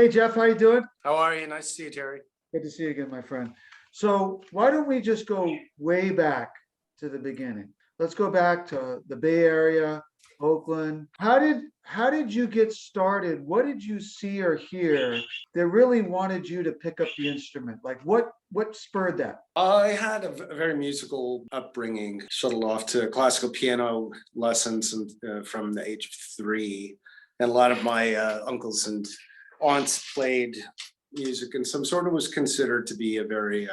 Hey, Jeff, how you doing? How are you? Nice to see you, Terry. Good to see you again, my friend. So why don't we just go way back to the beginning? Let's go back to the Bay Area, Oakland. How did you get started? What did you see or hear that really wanted you to pick up the instrument? Like what spurred that? I had a very musical upbringing, shuttled off to classical piano lessons from the age of 3. And a lot of my uncles and aunts played music, and some sort of was considered to be a very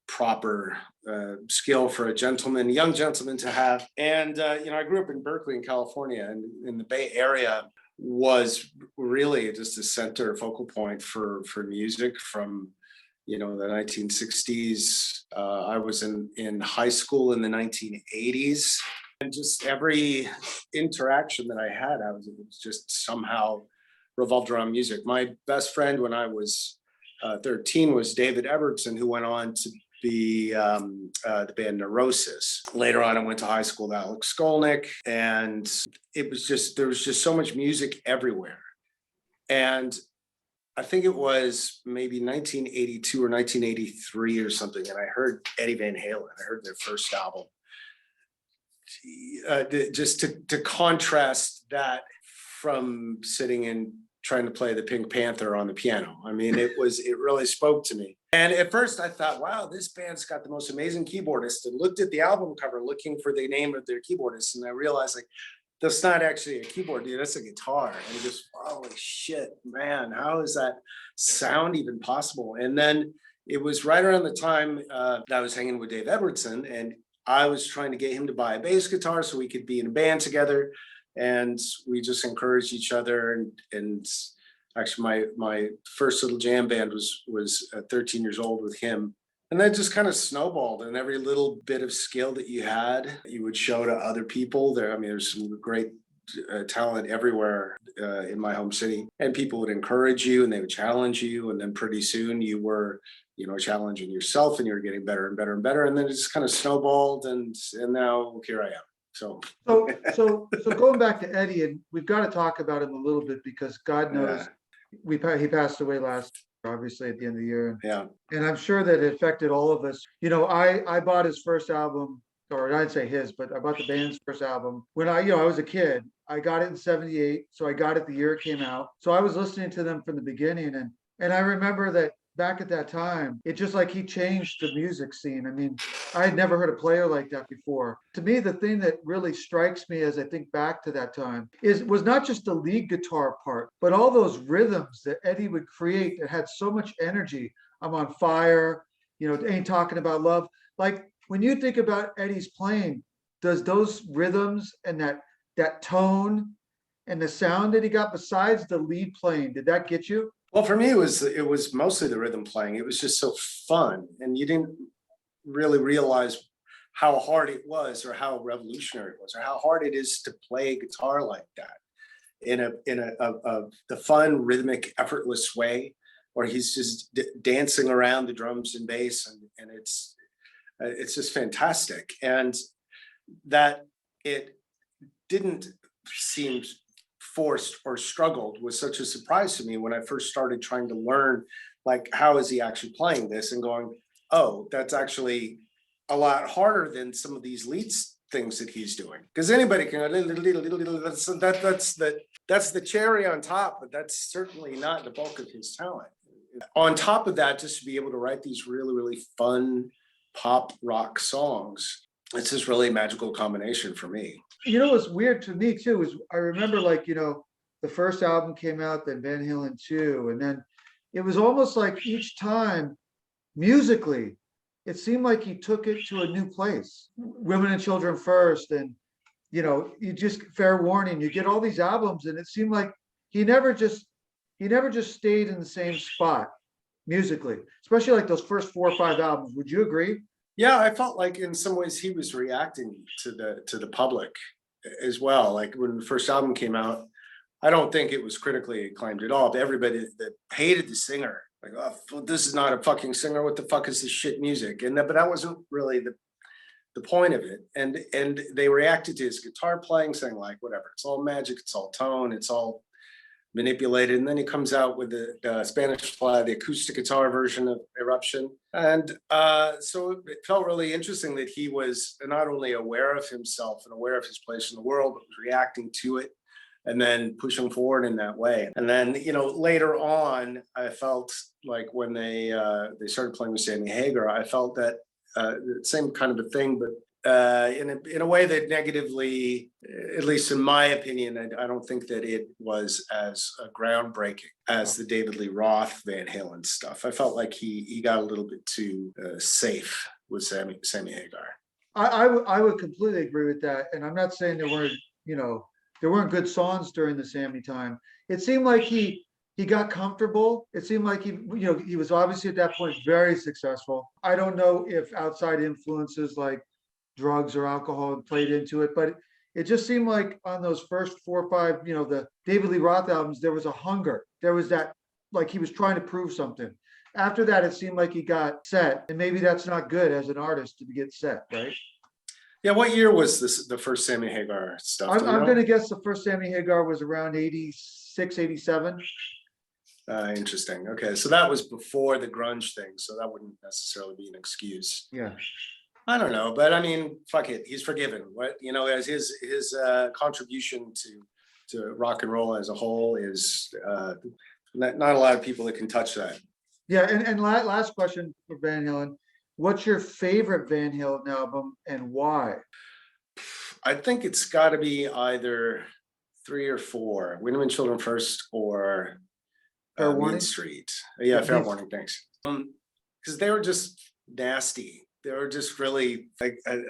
proper skill for a gentleman, young gentleman to have. And, I grew up in Berkeley in California, and in the Bay Area was really just a center focal point for music from, the 1960s. I was in high school in the 1980s. And just every interaction that I had, it was just somehow revolved around music. My best friend when I was 13 was David Evertson, who went on to be the band Neurosis. Later on, I went to high school with Alex Skolnick, and there was just so much music everywhere. And I think it was maybe 1982 or 1983 or something, and I heard Eddie Van Halen. I heard their first album. Just to contrast that from sitting and trying to play the Pink Panther on the piano. I mean, it really spoke to me. And at first I thought, wow, this band's got the most amazing keyboardist, and looked at the album cover looking for the name of their keyboardist. And I realized, like, that's not actually a keyboard, dude, that's a guitar. And just, holy shit, man, how is that sound even possible? And then it was right around the time that I was hanging with Dave Edwardson, and I was trying to get him to buy a bass guitar so we could be in a band together. And we just encouraged each other. And actually my first little jam band was 13 years old with him. And that just kind of snowballed, and every little bit of skill that you had, you would show to other people. There's some great talent everywhere in my home city, and people would encourage you and they would challenge you. And then pretty soon you were, challenging yourself, and you're getting better and better and better. And then it just kind of snowballed, and now here I am. So going back to Eddie, and we've got to talk about him a little bit, because God knows he passed away last, obviously, at the end of the year. Yeah. And I'm sure that it affected all of us. I bought his first album, or I'd say his, but I bought the band's first album when I was a kid. I got it in 78. So I got it the year it came out. So I was listening to them from the beginning. And I remember that back at that time, it just like he changed the music scene. I mean, I had never heard a player like that before. To me, the thing that really strikes me as I think back to that time was not just the lead guitar part, but all those rhythms that Eddie would create that had so much energy. I'm on fire, Ain't Talking About Love. Like, when you think about Eddie's playing, does those rhythms and that tone and the sound that he got, besides the lead playing, did that get you? Well, for me, it was mostly the rhythm playing. It was just so fun, and you didn't really realize how hard it was, or how revolutionary it was, or how hard it is to play guitar like that in the fun, rhythmic, effortless way, where he's just dancing around the drums and bass, and it's just fantastic. And that it didn't seem forced or struggled was such a surprise to me when I first started trying to learn, like, how is he actually playing this, and going, oh, that's actually a lot harder than some of these lead things that he's doing. Because anybody can that's the cherry on top, but that's certainly not the bulk of his talent. On top of that, just to be able to write these really, really fun pop rock songs, it's just really a magical combination for me. What's weird to me too is I remember, like, the first album came out, then Van Halen 2, and then it was almost like each time musically, it seemed like he took it to a new place. Women and Children First, and you just, Fair Warning, you get all these albums, and it seemed like he never just stayed in the same spot musically, especially like those first 4 or 5 albums. Would you agree? Yeah, I felt like in some ways he was reacting to the public as well. Like when the first album came out, I don't think it was critically acclaimed at all. But everybody that hated the singer, like, oh, this is not a fucking singer. What the fuck is this shit music? But that wasn't really the point of it. And they reacted to his guitar playing, saying, like, whatever, it's all magic, it's all tone, it's all manipulated. And then he comes out with the Spanish Fly, the acoustic guitar version of Eruption. And so it felt really interesting that he was not only aware of himself and aware of his place in the world, but was reacting to it and then pushing forward in that way. And then, later on, I felt like when they started playing with Sammy Hagar, I felt that the same kind of a thing, but in a way that negatively, at least in my opinion, I don't think that it was as groundbreaking as the David Lee Roth Van Halen stuff. I felt like he got a little bit too safe with Sammy Hagar. I would completely agree with that. And I'm not saying there weren't good songs during the Sammy time. It seemed like he got comfortable. It seemed like he was obviously at that point very successful. I don't know if outside influences like drugs or alcohol played into it, but it just seemed like on those first 4 or 5, the David Lee Roth albums, there was a hunger. There was that, like he was trying to prove something. After that, it seemed like he got set, and maybe that's not good as an artist to get set, right? Yeah, what year was the first Sammy Hagar stuff? I'm going to guess the first Sammy Hagar was around 86, 87. Interesting. Okay, so that was before the grunge thing, so that wouldn't necessarily be an excuse. Yeah. I don't know, but I mean, fuck it, he's forgiven. As his contribution to rock and roll as a whole is not a lot of people that can touch that. Yeah, and last question for Van Halen. What's your favorite Van Halen album and why? I think it's got to be either 3 or 4, Women and Children First or Mean Street. Yeah, Fair Warning, thanks. Because they were just nasty. They were just really, like, I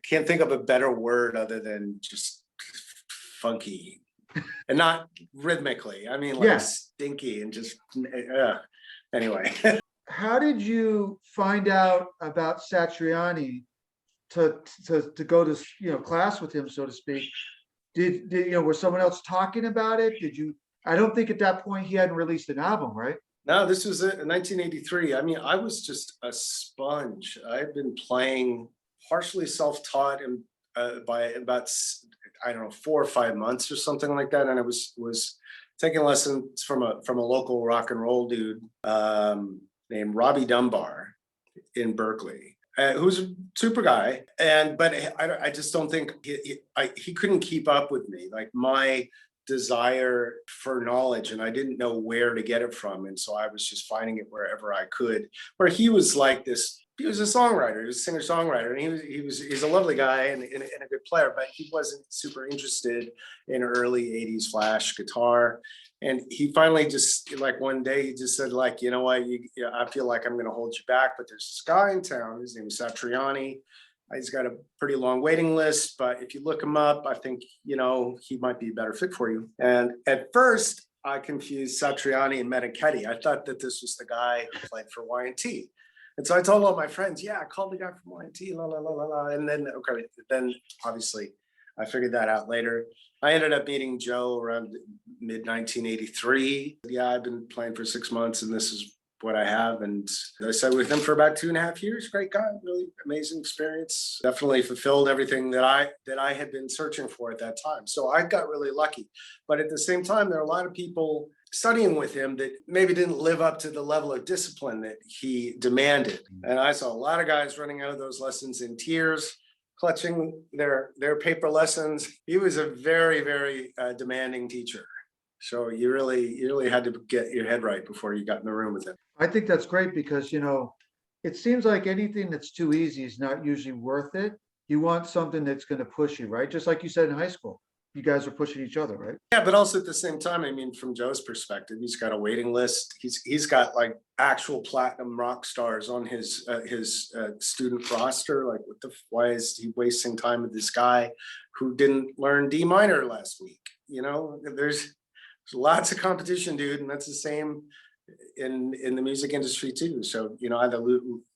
can't think of a better word other than just funky and not rhythmically. I mean, like stinky and just, anyway. How did you find out about Satriani to go to class with him, so to speak? Did was someone else talking about it? I don't think at that point he hadn't released an album, right? No, this was in 1983. I mean, I was just a sponge. I had been playing partially self-taught and by about, I don't know, 4 or 5 months or something like that. And I was taking lessons from a local rock and roll dude named Robbie Dunbar in Berkeley, who's a super guy. But I just don't think he couldn't keep up with me. Like my desire for knowledge, and I didn't know where to get it from, and so I was just finding it wherever I could. Where he was like this, he was a songwriter, he was a singer-songwriter, and he's a lovely guy and a good player, but he wasn't super interested in early 80s flash guitar. And he finally just, like, one day he just said, like, you know what, I feel like I'm going to hold you back, but there's this guy in town, his name is Satriani. He's got a pretty long waiting list, but if you look him up, I think, he might be a better fit for you. And at first, I confused Satriani and Meniketti. I thought that this was the guy who played for Y&T. And so I told all my friends, I called the guy from Y&T, la, la, la, la, la. And then, then obviously I figured that out later. I ended up meeting Joe around mid-1983. Yeah, I've been playing for 6 months, and this is what I have. And I sat with him for about 2.5 years. Great guy, really amazing experience. Definitely fulfilled everything that I had been searching for at that time. So I got really lucky. But at the same time, there are a lot of people studying with him that maybe didn't live up to the level of discipline that he demanded. And I saw a lot of guys running out of those lessons in tears, clutching their paper lessons. He was a very, very demanding teacher. So you really had to get your head right before you got in the room with him. I think that's great because, it seems like anything that's too easy is not usually worth it. You want something that's going to push you, right? Just like you said in high school, you guys are pushing each other, right? Yeah, but also at the same time, I mean, from Joe's perspective, he's got a waiting list. He's got like actual platinum rock stars on his student roster. Like, why is he wasting time with this guy who didn't learn D minor last week? There's lots of competition, dude, and that's the same in the music industry too. So either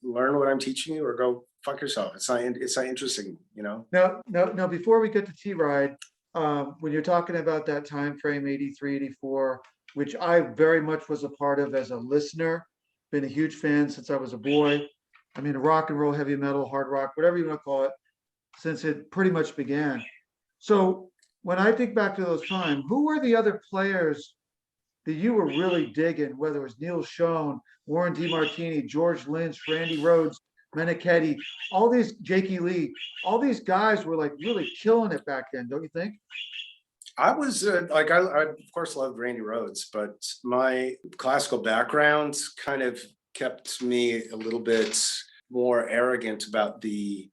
learn what I'm teaching you or go fuck yourself. It's not interesting. Now, before we get to TRide, when you're talking about that time frame, 83, 84, which I very much was a part of as a listener, been a huge fan since I was a boy. I mean, rock and roll, heavy metal, hard rock, whatever you want to call it, since it pretty much began. So when I think back to those times, who were the other players that you were really digging, whether it was Neil Schon, Warren DeMartini, George Lynch, Randy Rhoads, Meniketti, all these, Jakey Lee, all these guys were like really killing it back then, don't you think? I was I of course loved Randy Rhoads, but my classical background kind of kept me a little bit more arrogant about the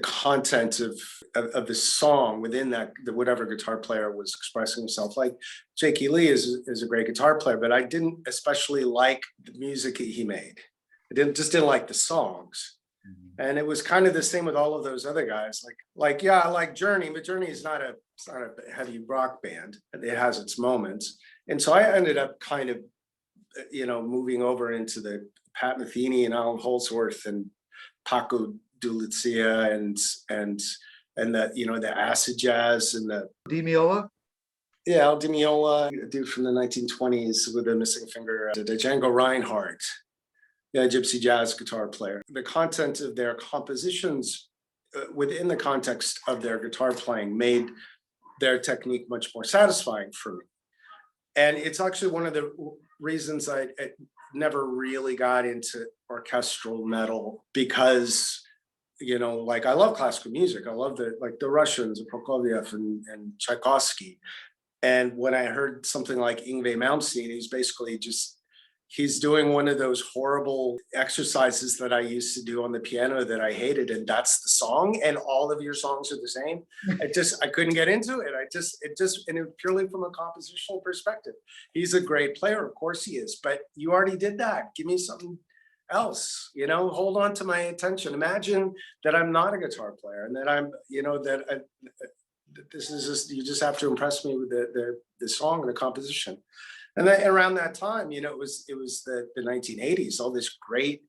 content of the song within that, whatever guitar player was expressing himself. Like Jakey Lee is a great guitar player, but I didn't especially like the music he made. I didn't like the songs. And it was kind of the same with all of those other guys. Like yeah, I like Journey, but Journey is not a heavy rock band. It has its moments. And so I ended up kind of, moving over into the Pat Metheny and Alan Holdsworth and Paco de Lucia and the, the acid jazz and the Di Meola? Yeah, Al Di Meola, a dude from the 1920s with a missing finger, the Django Reinhardt, yeah, gypsy jazz guitar player. The content of their compositions within the context of their guitar playing made their technique much more satisfying for me. And it's actually one of the reasons I never really got into orchestral metal, because, I love classical music. I love the Russians, Prokofiev and Tchaikovsky. And when I heard something like Yngwie Malmsteen, he's doing one of those horrible exercises that I used to do on the piano that I hated, and that's the song, and all of your songs are the same. I couldn't get into it. And it purely from a compositional perspective. He's a great player, of course he is, but you already did that. Give me something else, hold on to my attention. Imagine that I'm not a guitar player and that I'm, this is just, you just have to impress me with the song and the composition. And then around that time, it was the 1980s. All this great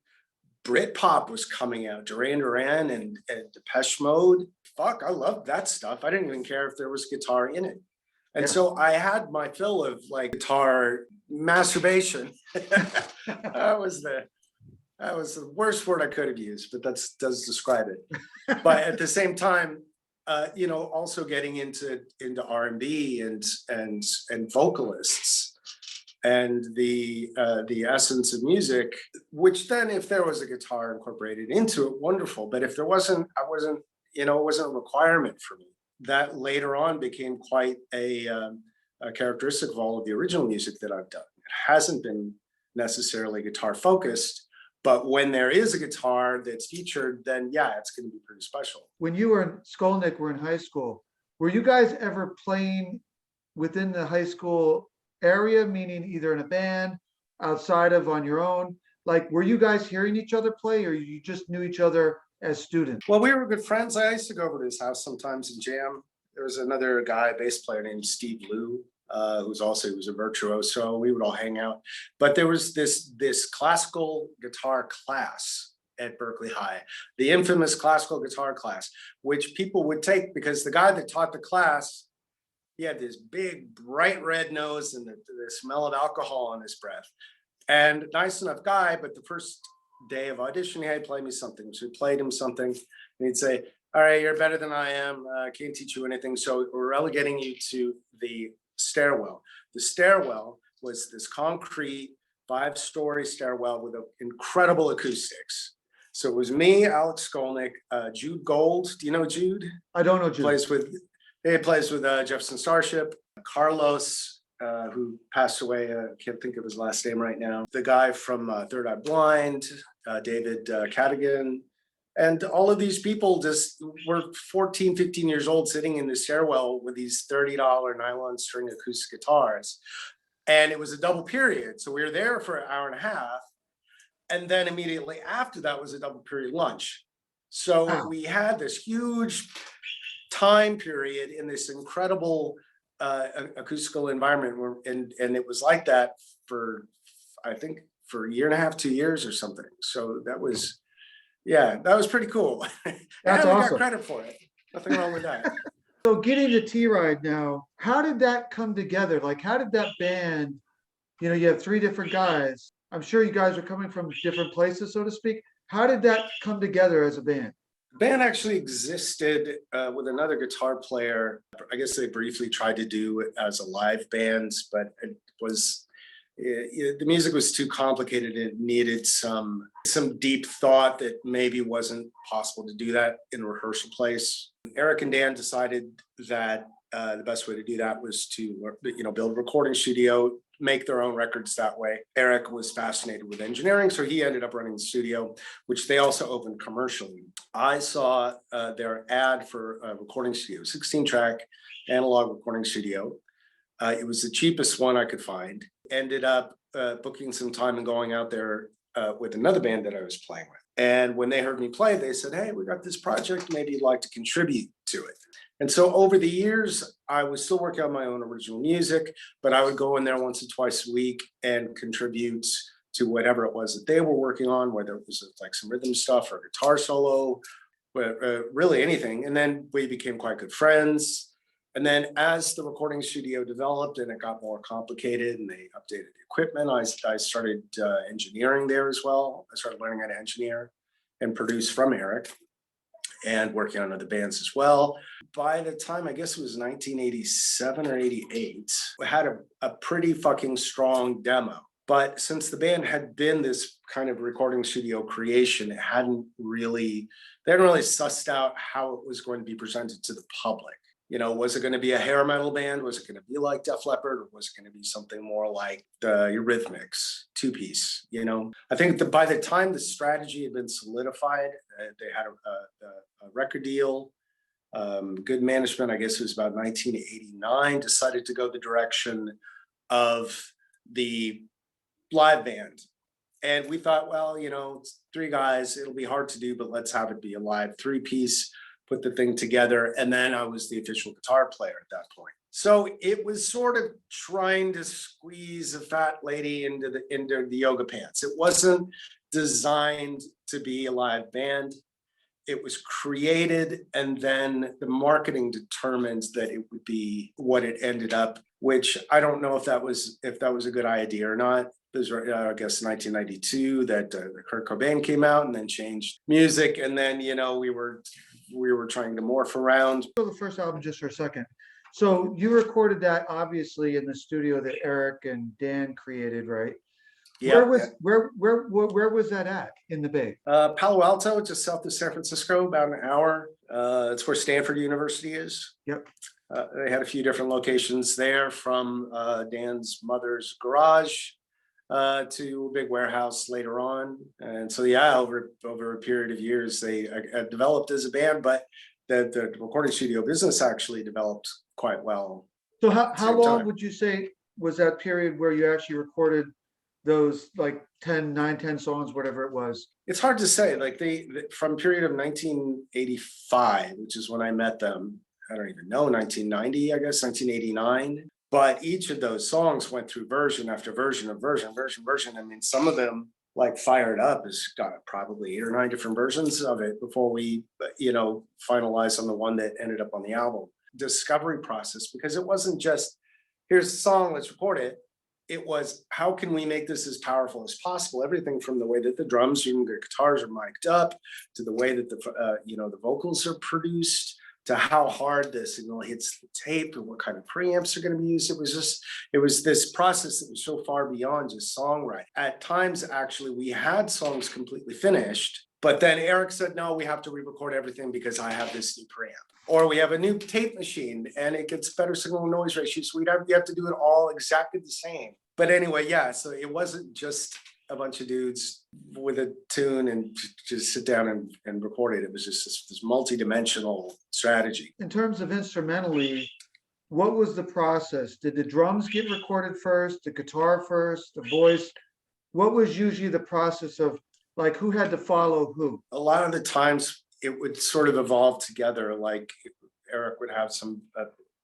Britpop was coming out, Duran Duran and Depeche Mode. Fuck, I loved that stuff. I didn't even care if there was guitar in it. And so I had my fill of guitar masturbation. That was the worst word I could have used, but that does describe it. But at the same time, also getting into R&B and vocalists and the essence of music, which then if there was a guitar incorporated into it, wonderful. But if there wasn't, it wasn't a requirement for me. That later on became quite a characteristic of all of the original music that I've done. It hasn't been necessarily guitar focused, but when there is a guitar that's featured, then yeah, it's going to be pretty special. When you Skolnick were in high school, were you guys ever playing within the high school area, meaning either in a band, outside of, on your own? Like, were you guys hearing each other play, or you just knew each other as students? Well, we were good friends. I used to go over to his house sometimes and jam. There was another guy, bass player named Steve Liu, who was a virtuoso. We would all hang out. But there was this classical guitar class at Berkeley High, the infamous classical guitar class, which people would take because the guy that taught the class, he had this big bright red nose and the smell of alcohol on his breath. And nice enough guy, but the first day of audition, he'd play me something. So we played him something and he'd say, all right, you're better than I am. Can't teach you anything. So we're relegating you to the stairwell. The stairwell was this concrete 5-story stairwell with incredible acoustics. So it was me, Alex Skolnick, Jude Gold. Do you know Jude? I don't know Jude. He plays with Jefferson Starship. Carlos, who passed away, can't think of his last name right now. The guy from Third Eye Blind, David Cadigan. And all of these people just were 14, 15 years old sitting in the stairwell with these $30 nylon string acoustic guitars. And it was a double period. So we were there for an hour and a half. And then immediately after that was a double period lunch. So we had this huge time period in this incredible acoustical environment. And it was like that for, I think, for a year and a half, 2 years or something. So that was, that was pretty cool. That's and we awesome. got credit for it. Nothing wrong with that. So getting to TRide now, how did that come together? Like, how did that band, you have 3 different guys. I'm sure you guys are coming from different places, so to speak. How did that come together as a band? The band actually existed with another guitar player. I guess they briefly tried to do it as a live band, but the music was too complicated. It needed some deep thought that maybe wasn't possible to do that in a rehearsal place. Eric and Dan decided that the best way to do that was to build a recording studio, make their own records that way. Eric was fascinated with engineering, so he ended up running the studio, which they also opened commercially. I saw their ad for a recording studio, 16-track analog recording studio. It was the cheapest one I could find. Ended up booking some time and going out there with another band that I was playing with. And when they heard me play, they said, "Hey, we got this project, maybe you'd like to contribute to it." And so over the years, I was still working on my own original music, but I would go in there once or twice a week and contribute to whatever it was that they were working on, whether it was like some rhythm stuff or a guitar solo, but really anything. And then we became quite good friends. And then as the recording studio developed and it got more complicated and they updated the equipment, I started engineering there as well. I started learning how to engineer and produce from Eric and working on other bands as well. By the time, I guess it was 1987 or 88, we had a pretty fucking strong demo. But since the band had been this kind of recording studio creation, they hadn't really sussed out how it was going to be presented to the public. Was it going to be a hair metal band? Was it going to be like Def Leppard? Or was it going to be something more like the Eurythmics, two-piece? I think that by the time the strategy had been solidified, they had a record deal, good management. I guess it was about 1989, decided to go the direction of the live band. And we thought, well, it's three guys, it'll be hard to do, but let's have it be a live three-piece, put the thing together. And then I was the official guitar player at that point. So it was sort of trying to squeeze a fat lady into the yoga pants. It wasn't designed to be a live band. It was created, and then the marketing determined that it would be what it ended up, which I don't know if that was a good idea or not. It was, I guess, 1992 that Kurt Cobain came out and then changed music, and then we were trying to morph around. So the first album, just for a second. So you recorded that obviously in the studio that Eric and Dan created, right? Yeah. Where was that at in the Bay? Palo Alto, just south of San Francisco, about an hour. It's where Stanford University is. Yep. They had a few different locations there, from Dan's mother's garage to a big warehouse later on. And so, yeah, over a period of years, they developed as a band, but the recording studio business actually developed quite well. So how long would you say was that period where you actually recorded those like 10 songs, whatever it was? It's hard to say. Like from period of 1985, which is when I met them, I don't even know, 1990, I guess, 1989. But each of those songs went through version after version of version. I mean, some of them, like Fired Up, has got probably 8 or 9 different versions of it before we, finalized on the one that ended up on the album. Discovery process, because it wasn't just, here's a song, let's record it. It was, how can we make this as powerful as possible? Everything from the way that the drums and the guitars are mic'd up, to the way that the vocals are produced, to how hard the signal hits the tape and what kind of preamps are going to be used. It was this process that was so far beyond just songwriting. At times, actually, we had songs completely finished, but then Eric said, no, we have to re-record everything because I have this new preamp. Or we have a new tape machine and it gets better signal and noise ratio. So you have to do it all exactly the same. But anyway, yeah, so it wasn't just a bunch of dudes with a tune and just sit down and record it. It was just this multi-dimensional strategy. In terms of instrumentally, what was the process? Did the drums get recorded first, the guitar first, the voice? What was usually the process of, like, who had to follow who? A lot of the times it would sort of evolve together. Like Eric would have some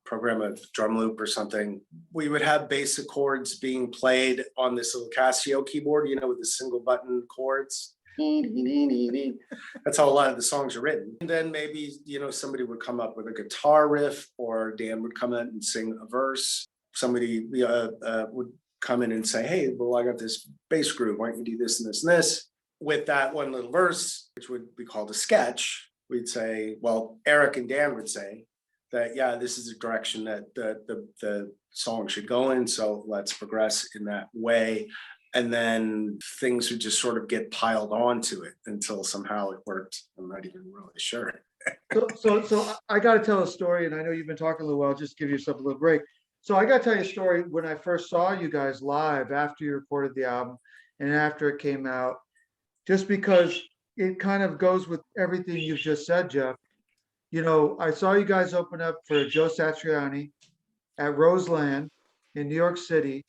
program a drum loop or something. We would have basic chords being played on this little Casio keyboard, with the single button chords. That's how a lot of the songs are written. And then maybe, somebody would come up with a guitar riff, or Dan would come in and sing a verse. Somebody would come in and say, hey, well, I got this bass groove. Why don't you do this and this and this? With that one little verse, which would be called a sketch, we'd say, well, Eric and Dan would say that, yeah, this is the direction that the song should go in. So let's progress in that way. And then things would just sort of get piled onto it until somehow it worked. I'm not even really sure. So I got to tell a story, and I know you've been talking a little while. Just give yourself a little break. So I got to tell you a story. When I first saw you guys live after you recorded the album and after it came out, just because it kind of goes with everything you've just said, Geoff. You know, I saw you guys open up for Joe Satriani at Roseland in New York City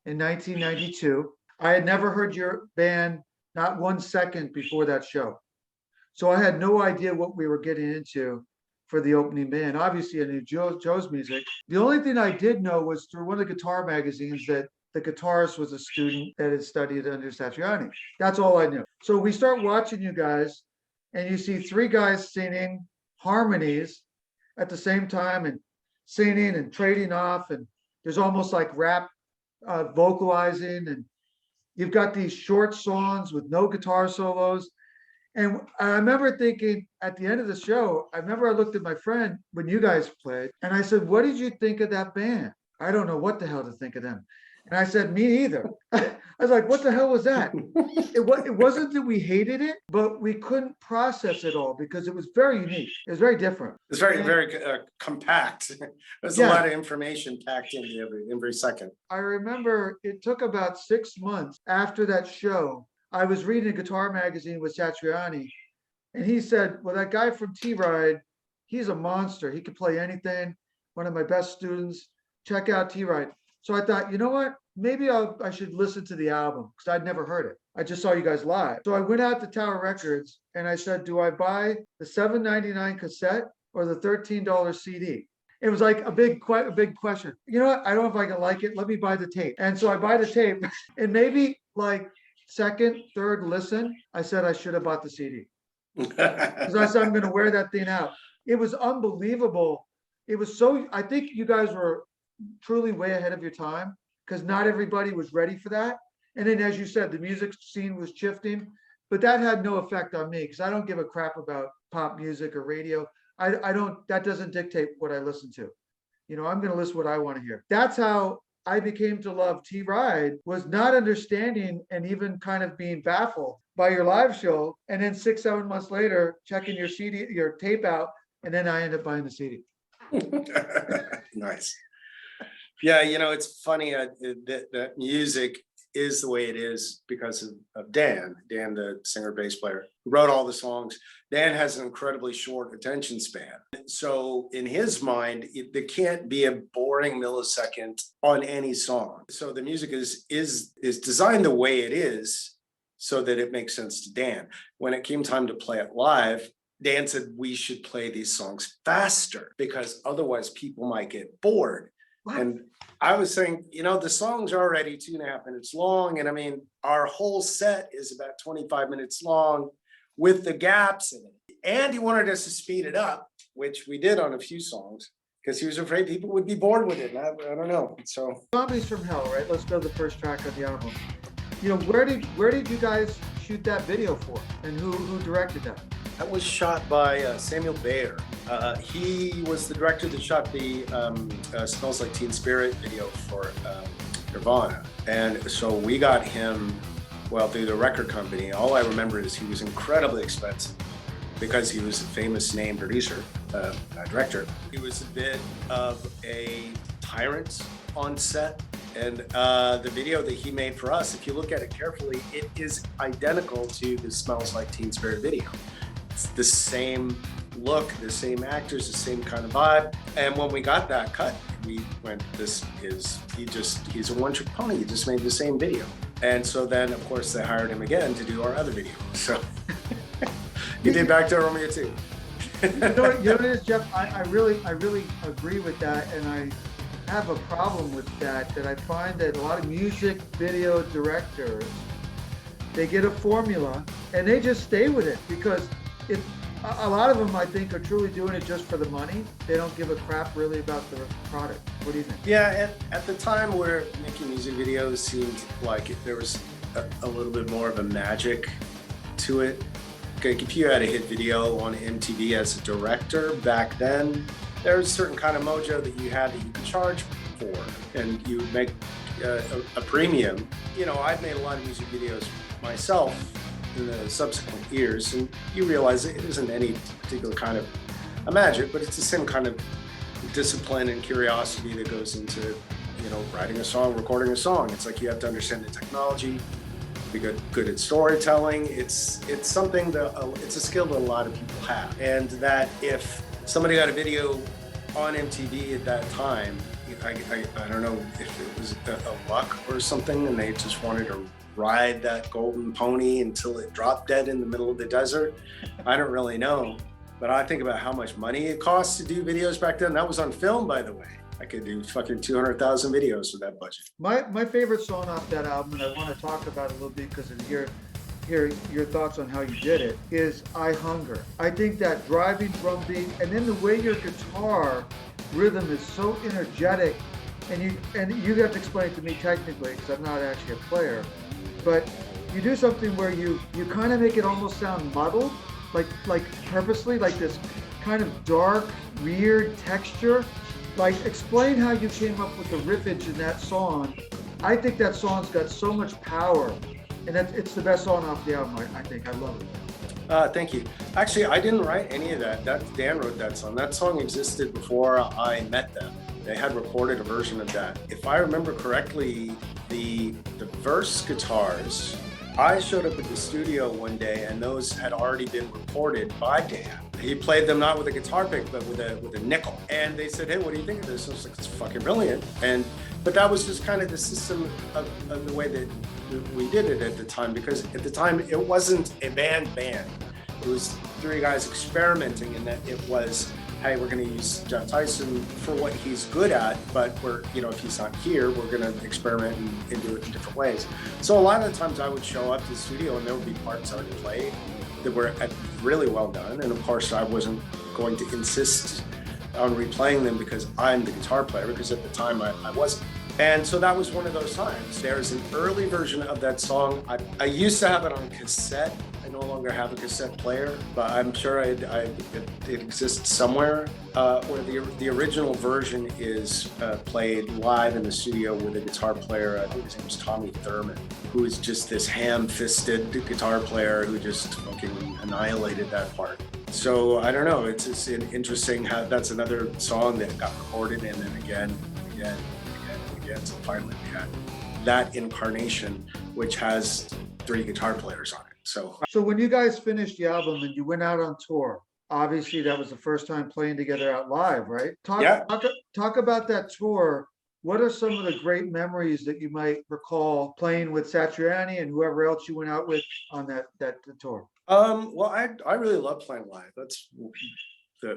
in 1992. I had never heard your band, not 1 second before that show. So I had no idea what we were getting into for the opening band. Obviously, I knew Joe's music. The only thing I did know was through one of the guitar magazines that the guitarist was a student that had studied under Satriani. That's all I knew. So we start watching you guys, and you see three guys singing harmonies at the same time and singing and trading off. And there's almost like rap vocalizing. And you've got these short songs with no guitar solos. And I remember thinking at the end of the show, I looked at my friend when you guys played, and I said, what did you think of that band? I don't know what the hell to think of them. And I said, me either. I was like, what the hell was that? It wasn't that we hated it, but we couldn't process it all because it was very unique. It was very different. It's very compact. There's a lot of information packed into every second. I remember it took about 6 months after that show. I was reading a guitar magazine with Satriani, and he said, well, that guy from TRide, he's a monster. He can play anything. One of my best students. Check out TRide. So I thought, you know what? Maybe I should listen to the album because I'd never heard it. I just saw you guys live. So I went out to Tower Records and I said, do I buy the $7.99 cassette or the $13 CD? It was like a big question. You know what? I don't know if I can like it. Let me buy the tape. And so I buy the tape, and maybe like second, third listen, I said I should have bought the CD. Because I said I'm going to wear that thing out. It was unbelievable. It was so, I think you guys were truly way ahead of your time because not everybody was ready for that. And then, as you said, the music scene was shifting, but that had no effect on me because I don't give a crap about pop music or radio. I don't, that doesn't dictate what I listen to. You know, I'm going to listen to what I want to hear. That's how I became to love TRide, was not understanding and even kind of being baffled by your live show. And then 6-7 months later, checking your CD, your tape out, and then I ended up buying the CD. Nice. Yeah, you know, it's funny that music is the way it is because of Dan, the singer bass player, who wrote all the songs. Dan has an incredibly short attention span. So in his mind, there can't be a boring millisecond on any song. So the music is designed the way it is so that it makes sense to Dan. When it came time to play it live, Dan said we should play these songs faster because otherwise people might get bored. What? And I was saying, you know, the song's already 2.5 minutes long. And I mean, our whole set is about 25 minutes long with the gaps in it. And he wanted us to speed it up, which we did on a few songs because he was afraid people would be bored with it. I don't know. So Zombies from Hell, right? Let's go to the first track of the album. You know, where did you guys shoot that video for? And who directed that? That was shot by Samuel Bayer. He was the director that shot the Smells Like Teen Spirit video for Nirvana. And so we got him, well, through the record company. All I remember is he was incredibly expensive because he was a famous name producer, director. He was a bit of a tyrant on set. And the video that he made for us, if you look at it carefully, it is identical to the Smells Like Teen Spirit video. It's the same look, the same actors, the same kind of vibe. And when we got that cut, we went, he's a one-trick pony. He just made the same video. And so then, of course, they hired him again to do our other video. So he did Back to Romeo too. You know what it is, Geoff? I really agree with that. And I have a problem with that I find that a lot of music video directors, they get a formula and they just stay with it because a lot of them, I think, are truly doing it just for the money. They don't give a crap really about the product. What do you think? Yeah, at the time where making music videos seemed like there was a little bit more of a magic to it. like if you had a hit video on MTV as a director back then, there was a certain kind of mojo that you had that you could charge for, and you would make a premium. You know, I've made a lot of music videos myself in the subsequent years, and you realize it isn't any particular kind of a magic, but it's the same kind of discipline and curiosity that goes into, you know, writing a song, recording a song. It's like you have to understand the technology, be good at storytelling. It's something that it's a skill that a lot of people have, and that if somebody got a video on MTV at that time, I don't know if it was a luck or something, and they just wanted to ride that golden pony until it dropped dead in the middle of the desert. I don't really know, but I think about how much money it costs to do videos back then. That was on film, by the way. I could do fucking 200,000 videos with that budget. My favorite song off that album, and I want to talk about it a little bit because of hear your thoughts on how you did it, is I Hunger. I think that driving drum beat, and then the way your guitar rhythm is so energetic, and you have to explain it to me technically because I'm not actually a player, but you do something where you kind of make it almost sound muddled, like purposely, like this kind of dark, weird texture. Like, explain how you came up with the riffage in that song. I think that song's got so much power, and it's the best song off the album. I think I love it. Thank you. Actually, I didn't write any of that. Dan wrote that song. That song existed before I met them. They had recorded a version of that. If I remember correctly, the verse guitars, I showed up at the studio one day and those had already been recorded by Dan. He played them not with a guitar pick, but with a nickel. And they said, hey, what do you think of this? I was like, it's fucking brilliant. But that was just kind of the system of the way that we did it at the time, because at the time it wasn't a band. It was three guys experimenting, in that it was, hey, we're going to use Geoff Tyson for what he's good at, but we're, you know, if he's not here, we're going to experiment and do it in different ways. So a lot of the times I would show up to the studio and there would be parts already played that were really well done. And of course I wasn't going to insist on replaying them because I'm the guitar player, because at the time I wasn't. And so that was one of those times. There's an early version of that song. I used to have it on cassette. I no longer have a cassette player, but I'm sure it exists somewhere. Where the original version is played live in the studio with a guitar player. I think his name was Tommy Thurman, who is just this ham-fisted guitar player who just fucking annihilated that part. So I don't know. It's just interesting how that's another song that got recorded and then again. So finally we had that incarnation, which has 3 guitar players on it. So when you guys finished the album and you went out on tour, obviously that was the first time playing together out live, right? Talk about that tour. What are some of the great memories that you might recall playing with Satriani and whoever else you went out with on that tour? Well, I really love playing live. That's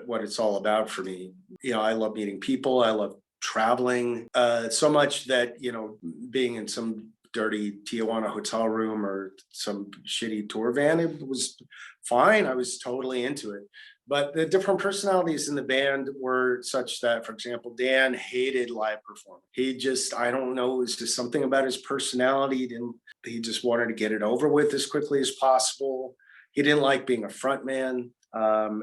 what it's all about for me. You know, I love meeting people. I love traveling so much that, you know, being in some dirty Tijuana hotel room or some shitty tour van, it was fine. I was totally into it. But the different personalities in the band were such that, for example, Dan hated live performance. He just, I don't know, it was just something about his personality. He just wanted to get it over with as quickly as possible. He didn't like being a front man.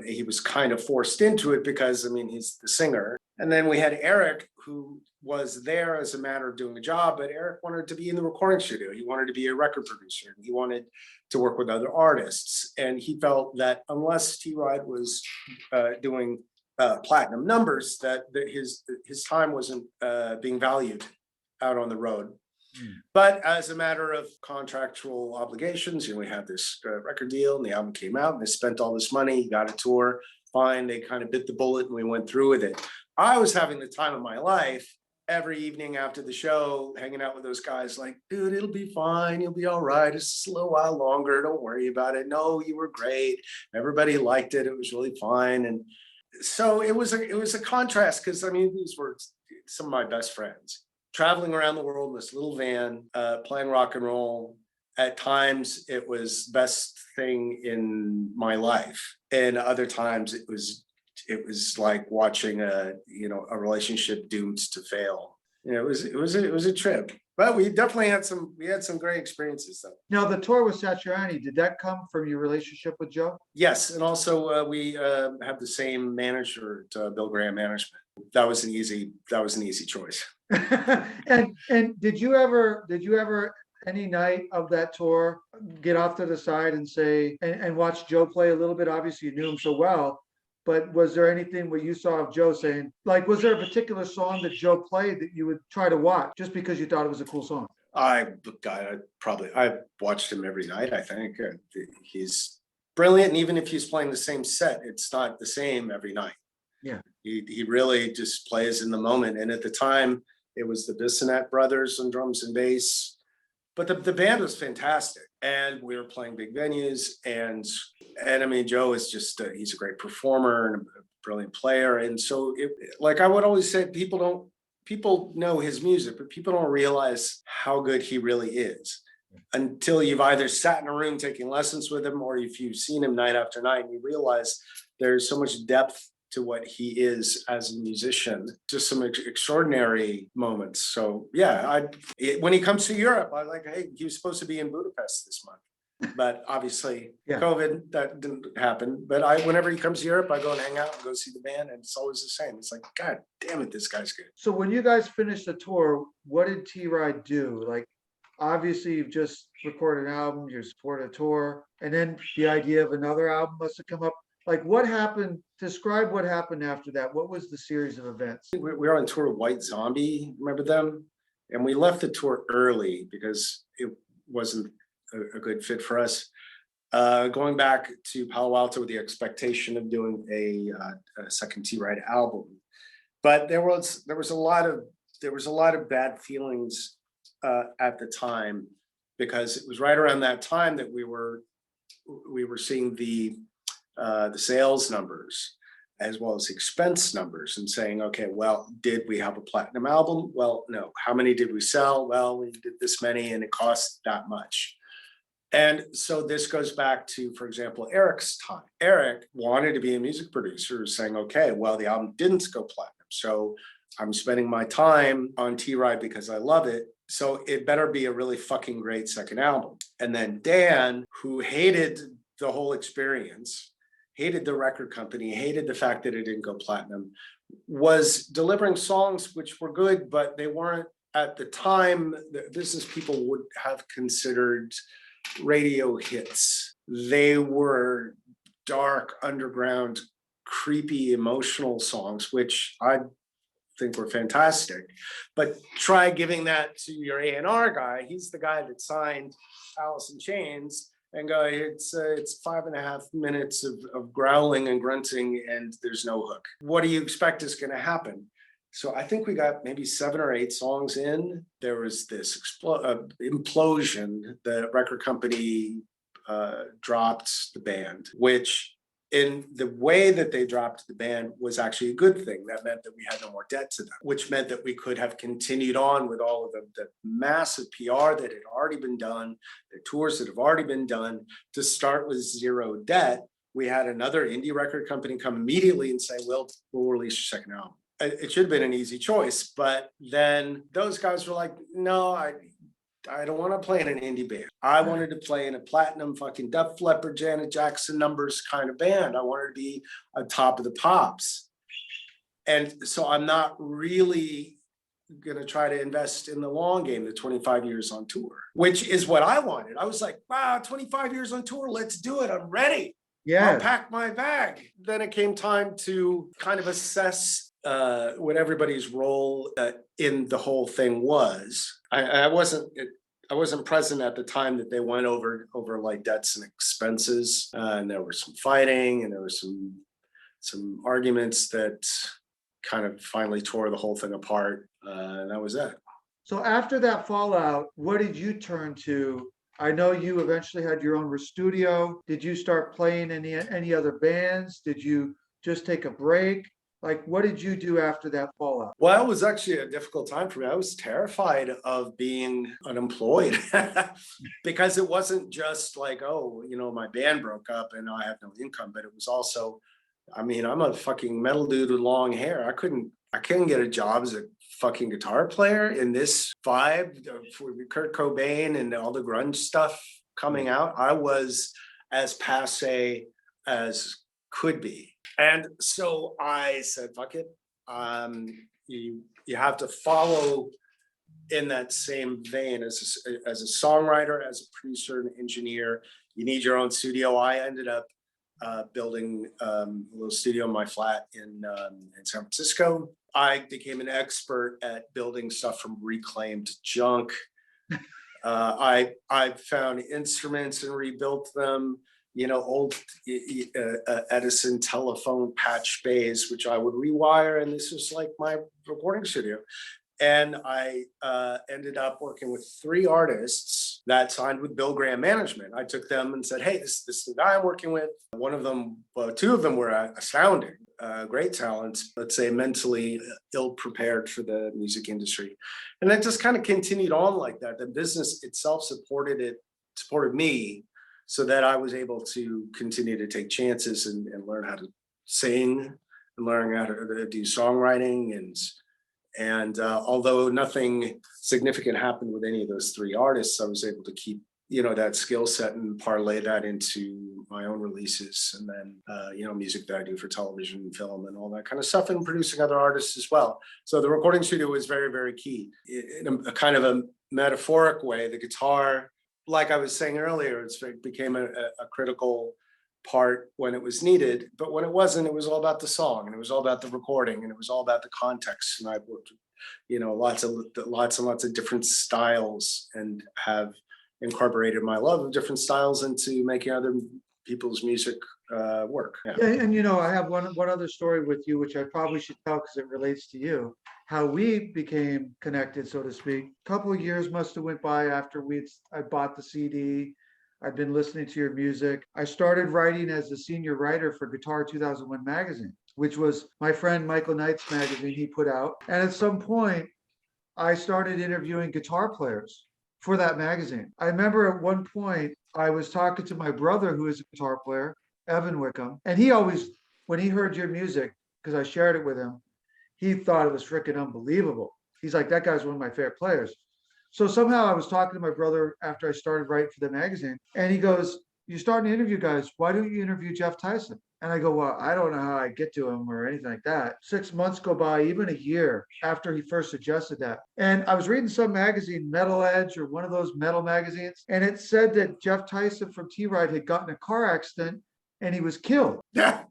He was kind of forced into it because, I mean, he's the singer. And then we had Eric, who was there as a matter of doing a job, but Eric wanted to be in the recording studio. He wanted to be a record producer. He wanted to work with other artists. And he felt that unless TRide was doing platinum numbers, that his time wasn't being valued out on the road. But as a matter of contractual obligations, you know, we had this record deal and the album came out and they spent all this money, got a tour, fine. They kind of bit the bullet and we went through with it. I was having the time of my life every evening after the show, hanging out with those guys like, dude, it'll be fine. You'll be all right. It's just a little while longer. Don't worry about it. No, you were great. Everybody liked it. It was really fine. And so it was a contrast because, I mean, these were some of my best friends. Traveling around the world in this little van, playing rock and roll. At times, it was the best thing in my life. And other times, it was like watching a relationship doomed to fail. You know, it was a trip. But we definitely had some great experiences though. Now, the tour with Satriani, did that come from your relationship with Joe? Yes, and also we have the same manager at Bill Graham Management. That was an easy choice. And did you ever any night of that tour get off to the side and say and watch Joe play a little bit? Obviously, you knew him so well, but was there anything where you saw of Joe saying, like, was there a particular song that Joe played that you would try to watch just because you thought it was a cool song? I watched him every night. I think he's brilliant, and even if he's playing the same set, it's not the same every night. Yeah, he really just plays in the moment. And at the time, it was the Bissonette brothers on drums and bass, but the band was fantastic, and we were playing big venues. And I mean, Joe is just he's a great performer and a brilliant player. And so, like I would always say, people know his music, but people don't realize how good he really is until you've either sat in a room taking lessons with him, or if you've seen him night after night, and you realize there's so much depth to what he is as a musician. Just some extraordinary moments. So yeah, when he comes to Europe, I like, hey, he was supposed to be in Budapest this month, but obviously COVID, that didn't happen. But whenever he comes to Europe, I go and hang out and go see the band, and it's always the same. It's like, God damn it, this guy's good. So when you guys finished the tour, what did TRide do? Like, obviously you've just recorded an album, you supported a tour, and then the idea of another album must have come up. Like, what happened? Describe what happened after that. What was the series of events? We were on tour with White Zombie, remember them? And we left the tour early because it wasn't a good fit for us. Going back to Palo Alto with the expectation of doing a second TRide album, but there was a lot of bad feelings at the time, because it was right around that time that we were seeing the sales numbers as well as expense numbers, and saying, okay, well, did we have a platinum album? Well, no. How many did we sell? Well, we did this many and it cost that much. And so this goes back to, for example, Eric's time. Eric wanted to be a music producer, saying, okay, well, the album didn't go platinum, so I'm spending my time on TRide because I love it, so it better be a really fucking great second album. And then Dan, who hated the whole experience, hated the record company, hated the fact that it didn't go platinum, was delivering songs which were good, but they weren't, at the time, the business people would have considered radio hits. They were dark, underground, creepy, emotional songs, which I think were fantastic. But try giving that to your A&R guy. He's the guy that signed Alice in Chains, and go, it's 5.5 minutes of growling and grunting, and there's no hook. What do you expect is going to happen? So I think we got maybe 7 or 8 songs in. There was this implosion. The record company dropped the band, which in the way that they dropped the band was actually a good thing. That meant that we had no more debt to them, which meant that we could have continued on with all of the massive PR that had already been done, the tours that have already been done, to start with zero debt. We had another indie record company come immediately and say, we'll release your second album. It should have been an easy choice, but then those guys were like, no, I don't want to play in an indie band. I wanted to play in a platinum fucking Def Leppard, Janet Jackson numbers kind of band. I wanted to be on top of the pops. And so I'm not really going to try to invest in the long game, the 25 years on tour, which is what I wanted. I was like, wow, 25 years on tour, let's do it. I'm ready. Yeah. I'll pack my bag. Then it came time to kind of assess what everybody's role in the whole thing was. I wasn't present at the time that they went over like debts and expenses, and there was some fighting, and there was some arguments that kind of finally tore the whole thing apart, and that was it. So after that fallout, what did you turn to? I know you eventually had your own studio. Did you start playing any other bands? Did you just take a break? Like, what did you do after that fallout? Well, it was actually a difficult time for me. I was terrified of being unemployed because it wasn't just like, oh, my band broke up and I have no income, but it was also, I mean, I'm a fucking metal dude with long hair. I couldn't get a job as a fucking guitar player in this vibe for Kurt Cobain and all the grunge stuff coming out. I was as passe as could be. And so I said, fuck it. You have to follow in that same vein as a songwriter, as a producer and engineer. You need your own studio. I ended up building a little studio in my flat in San Francisco. I became an expert at building stuff from reclaimed junk. I found instruments and rebuilt them. You know, old Edison telephone patch bays, which I would rewire, and this was like my recording studio. And I ended up working with 3 artists that signed with Bill Graham Management. I took them and said, hey, this is the guy I'm working with. One of them, 2 of them were astounding, great talents, let's say mentally ill-prepared for the music industry. And that just kind of continued on like that. The business itself supported me, so that I was able to continue to take chances and learn how to sing and learn how to do songwriting. And although nothing significant happened with any of those 3 artists, I was able to keep, you know, that skill set and parlay that into my own releases, and then, you know, music that I do for television and film and all that kind of stuff, and producing other artists as well. So the recording studio was very, very key. In a kind of a metaphoric way, the guitar, like I was saying earlier, it became a critical part when it was needed, but when it wasn't, it was all about the song, and it was all about the recording, and it was all about the context. And I've worked with, you know, lots and lots of different styles, and have incorporated my love of different styles into making other people's music work. Yeah. And you know, I have one other story with you, which I probably should tell because it relates to you. How we became connected, so to speak. A couple of years must have went by after I bought the CD. I'd been listening to your music. I started writing as a senior writer for Guitar 2001 magazine, which was my friend Michael Knight's magazine he put out. And at some point, I started interviewing guitar players for that magazine. I remember at one point, I was talking to my brother, who is a guitar player, Evan Wickham, and he always, when he heard your music, because I shared it with him, he thought it was freaking unbelievable. He's like, that guy's one of my favorite players. So somehow I was talking to my brother after I started writing for the magazine, and he goes, you're starting to interview guys. Why don't you interview Geoff Tyson? And I go, well, I don't know how I get to him or anything like that. 6 months go by, even a year after he first suggested that. And I was reading some magazine, Metal Edge, or one of those metal magazines, and it said that Geoff Tyson from TRide had gotten a car accident and he was killed. Yeah.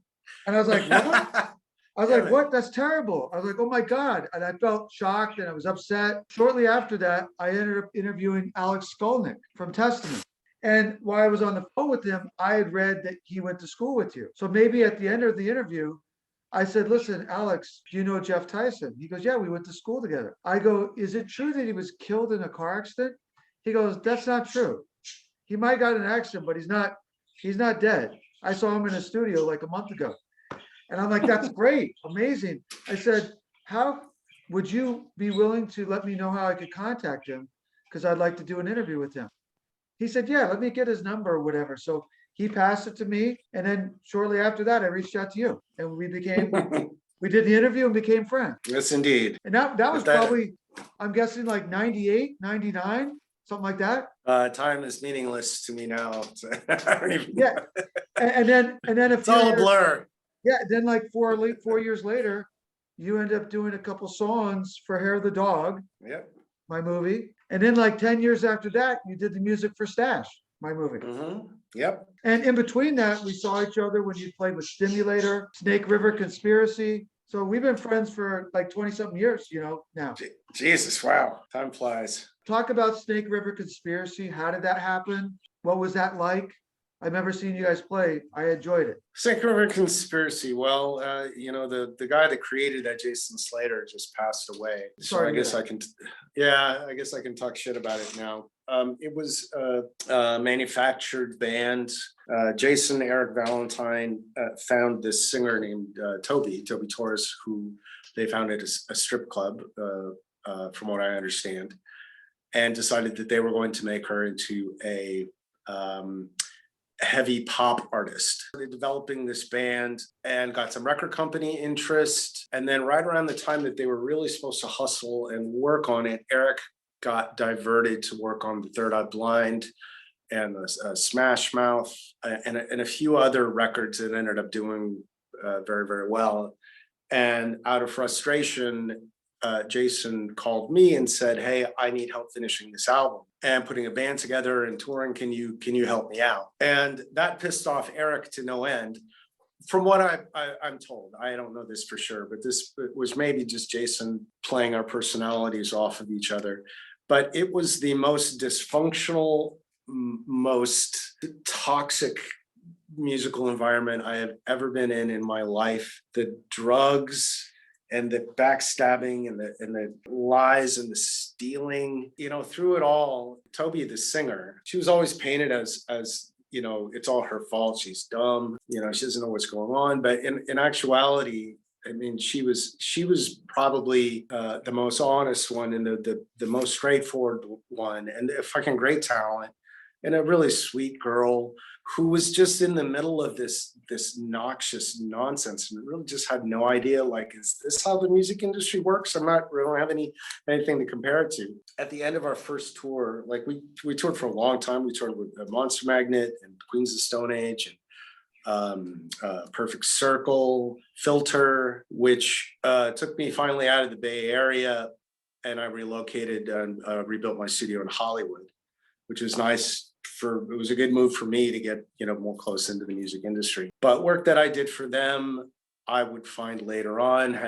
And I was like, what? I was like, what? That's terrible. I was like, oh my God. And I felt shocked and I was upset. Shortly after that, I ended up interviewing Alex Skolnick from Testament. And while I was on the phone with him, I had read that he went to school with you. So maybe at the end of the interview, I said, listen, Alex, do you know Geoff Tyson? He goes, yeah, we went to school together. I go, is it true that he was killed in a car accident? He goes, that's not true. He might have got in an accident, but he's not dead. I saw him in a studio like a month ago. And I'm like, that's great, amazing. I said, how would you be willing to let me know how I could contact him? Because I'd like to do an interview with him. He said, yeah, let me get his number or whatever. So he passed it to me. And then shortly after that, I reached out to you. And we did the interview and became friends. Yes, indeed. And that was probably, I'm guessing like 98, 99, something like that. Time is meaningless to me now. Yeah. And then it's all a blur. Yeah, then like 4 years later, you end up doing a couple songs for Hair of the Dog, Yep. my movie. And then like 10 years after that, you did the music for Stash, my movie. Mm-hmm. Yep. And in between that, we saw each other when you played with Stimulator, Snake River Conspiracy. So we've been friends for like 20 something years, you know, now. Jesus, wow. Time flies. Talk about Snake River Conspiracy. How did that happen? What was that like? I remember seeing you guys play. I enjoyed it. Snake River Conspiracy. Well, you know, the guy that created that, Jason Slater, just passed away. So I guess I can talk shit about it now. It was a manufactured band. Jason Eric Valentine found this singer named Toby Torres, who they founded a strip club, from what I understand, and decided that they were going to make her into heavy pop artist. Started developing this band and got some record company interest. And then right around the time that they were really supposed to hustle and work on it, Eric got diverted to work on The Third Eye Blind and Smash Mouth and a few other records that ended up doing very, very well. And out of frustration, Jason called me and said, "Hey, I need help finishing this album and putting a band together and touring. Can you help me out?" And that pissed off Eric to no end. From what I'm told, I don't know this for sure, but this was maybe just Jason playing our personalities off of each other. But it was the most dysfunctional, most toxic musical environment I have ever been in my life. The drugs and the backstabbing and the lies and the stealing, through it all, Toby, the singer, she was always painted as it's all her fault. She's dumb, she doesn't know what's going on. But in actuality, I mean, she was probably the most honest one and the most straightforward one, and a fucking great talent, and a really sweet girl who was just in the middle of this noxious nonsense and really just had no idea, like, is this how the music industry works? We don't have anything to compare it to. At the end of our first tour, like we toured for a long time. We toured with Monster Magnet and Queens of Stone Age and Perfect Circle, Filter, which took me finally out of the Bay Area, and I relocated and rebuilt my studio in Hollywood, which was nice. It was a good move for me to get more close into the music industry. But work that I did for them, I would find later on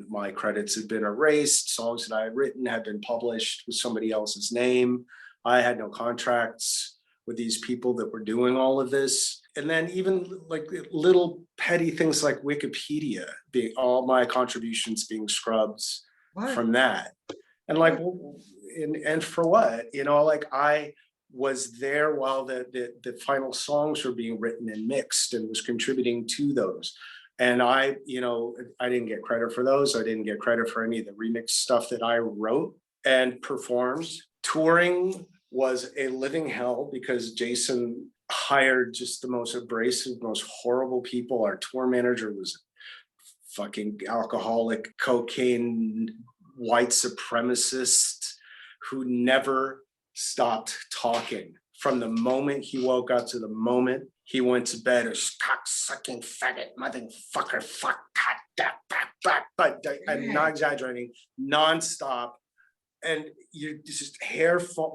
my credits had been erased. Songs that I had written had been published with somebody else's name. I had no contracts with these people that were doing all of this. And then even like little petty things like Wikipedia, all my contributions being scrubbed from that. And like, and for what? I was there while the final songs were being written and mixed and was contributing to those. And I didn't get credit for those. I didn't get credit for any of the remix stuff that I wrote and performed. Touring was a living hell because Jason hired just the most abrasive, most horrible people. Our tour manager was fucking alcoholic, cocaine, white supremacist who never stopped talking from the moment he woke up to the moment he went to bed. A cock-sucking faggot motherfucker, fuck, but I'm not exaggerating, nonstop. And you just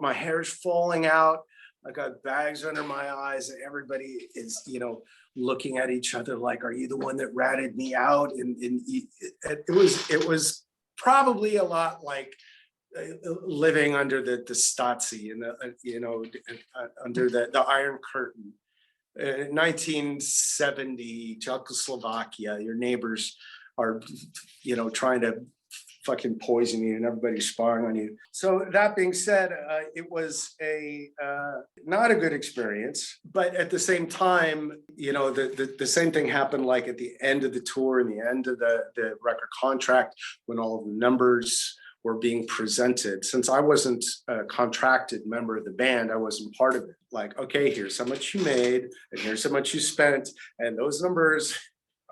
my hair is falling out. I got bags under my eyes, and everybody is, looking at each other like, "Are you the one that ratted me out?" And it was probably a lot like living under the Stasi and under the Iron Curtain. 1970 Czechoslovakia, your neighbors are trying to fucking poison you and everybody's spying on you. So that being said, it was not a good experience, but at the same time, the same thing happened like at the end of the tour and the end of the record contract when all of the numbers were being presented. Since I wasn't a contracted member of the band, I wasn't part of it. Like, okay, here's how much you made and here's how much you spent, and those numbers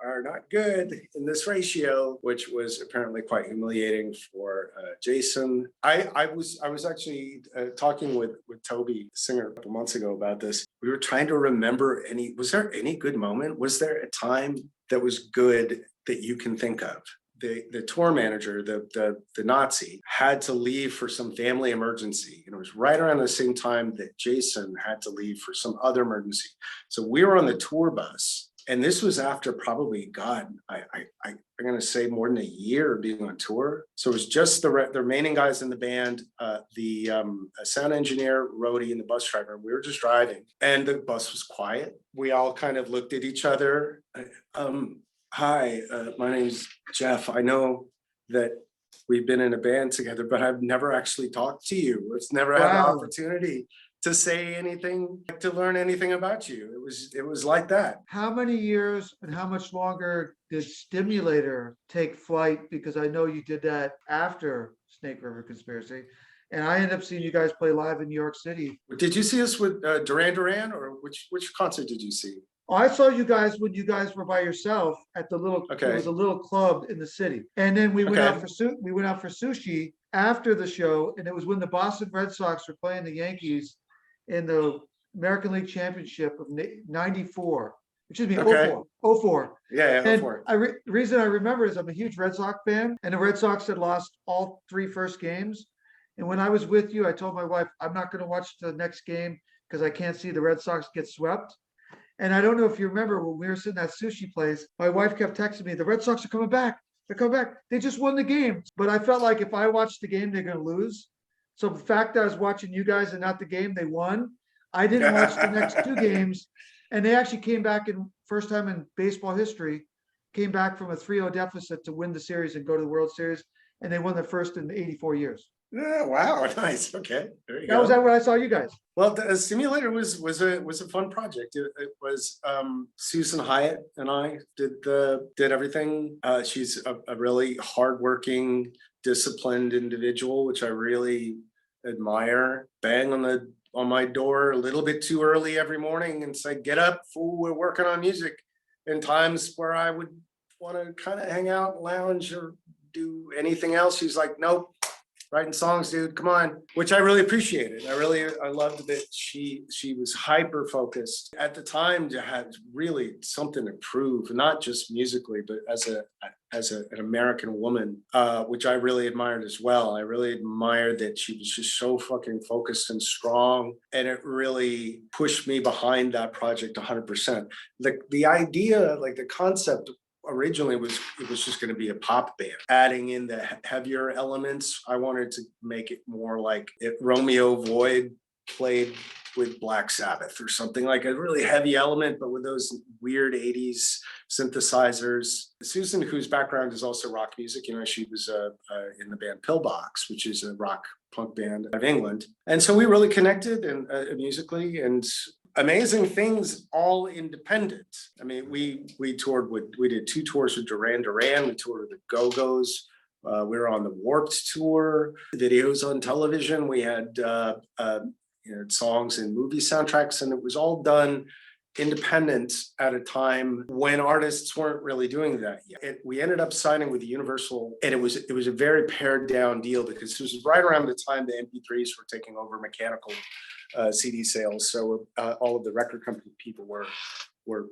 are not good in this ratio, which was apparently quite humiliating for Jason. I was actually talking with Toby, the singer, a couple months ago about this. We were trying to remember was there any good moment? Was there a time that was good that you can think of? The tour manager, the Nazi, had to leave for some family emergency. And it was right around the same time that Jason had to leave for some other emergency. So we were on the tour bus. And this was after probably, God, I'm going to say more than a year of being on tour. So it was just the remaining guys in the band, the sound engineer, roadie, and the bus driver. We were just driving. And the bus was quiet. We all kind of looked at each other. Hi, my name's Geoff. I know that we've been in a band together, but I've never actually talked to you. It's never had the opportunity to say anything, to learn anything about you. It was like that. How many years and how much longer did Stimulator take flight? Because I know you did that after Snake River Conspiracy. And I ended up seeing you guys play live in New York City. Did you see us with Duran Duran, or which concert did you see? I saw you guys when you guys were by yourself at the little, Okay. it was a little club in the city. And then we went Okay. out for we went out for sushi after the show, and it was when the Boston Red Sox were playing the Yankees in the American League Championship of '94. Excuse me, Okay. 04. 04. Yeah, And for it. the reason I remember is I'm a huge Red Sox fan, and the Red Sox had lost all 3 first games. And when I was with you, I told my wife, I'm not going to watch the next game because I can't see the Red Sox get swept. And I don't know if you remember when we were sitting at that sushi place, my wife kept texting me, the Red Sox are coming back. They're coming back. They just won the game. But I felt like if I watched the game, they're going to lose. So the fact that I was watching you guys and not the game, they won. I didn't watch the next 2 games. And they actually came back in first time in baseball history, came back from a 3-0 deficit to win the series and go to the World Series. And they won the first in 84 years. Yeah, wow, nice. Okay, there you That go. was that when I saw you guys. Well, the Stimulator was a fun project. It was Susan Hyatt and I did everything. She's a really hardworking, disciplined individual, which I really admire. Bang on my door a little bit too early every morning and say, "Get up, fool! We're working on music." In times where I would want to kind of hang out, lounge, or do anything else, she's like, "Nope. Writing songs, dude, come on," which I really appreciated. I loved that she was hyper focused at the time to have really something to prove, not just musically, but as an American woman, which I really admired as well. I really admired that she was just so fucking focused and strong, and it really pushed me behind that project 100%. The idea, like the concept originally it was just going to be a pop band. Adding in the heavier elements, I wanted to make it more like if Romeo Void played with Black Sabbath or something, like a really heavy element, but with those weird 80s synthesizers. Susan, whose background is also rock music, she was in the band Pillbox, which is a rock punk band of England. And so we really connected and musically, and amazing things, all independent. I mean, we did 2 tours with Duran Duran. We toured with the Go-Go's. We were on the Warped tour, videos on television. We had songs and movie soundtracks, and it was all done independent at a time when artists weren't really doing that yet. We ended up signing with Universal, and it was a very pared down deal because it was right around the time the MP3s were taking over mechanical CD sales. So all of the record company people were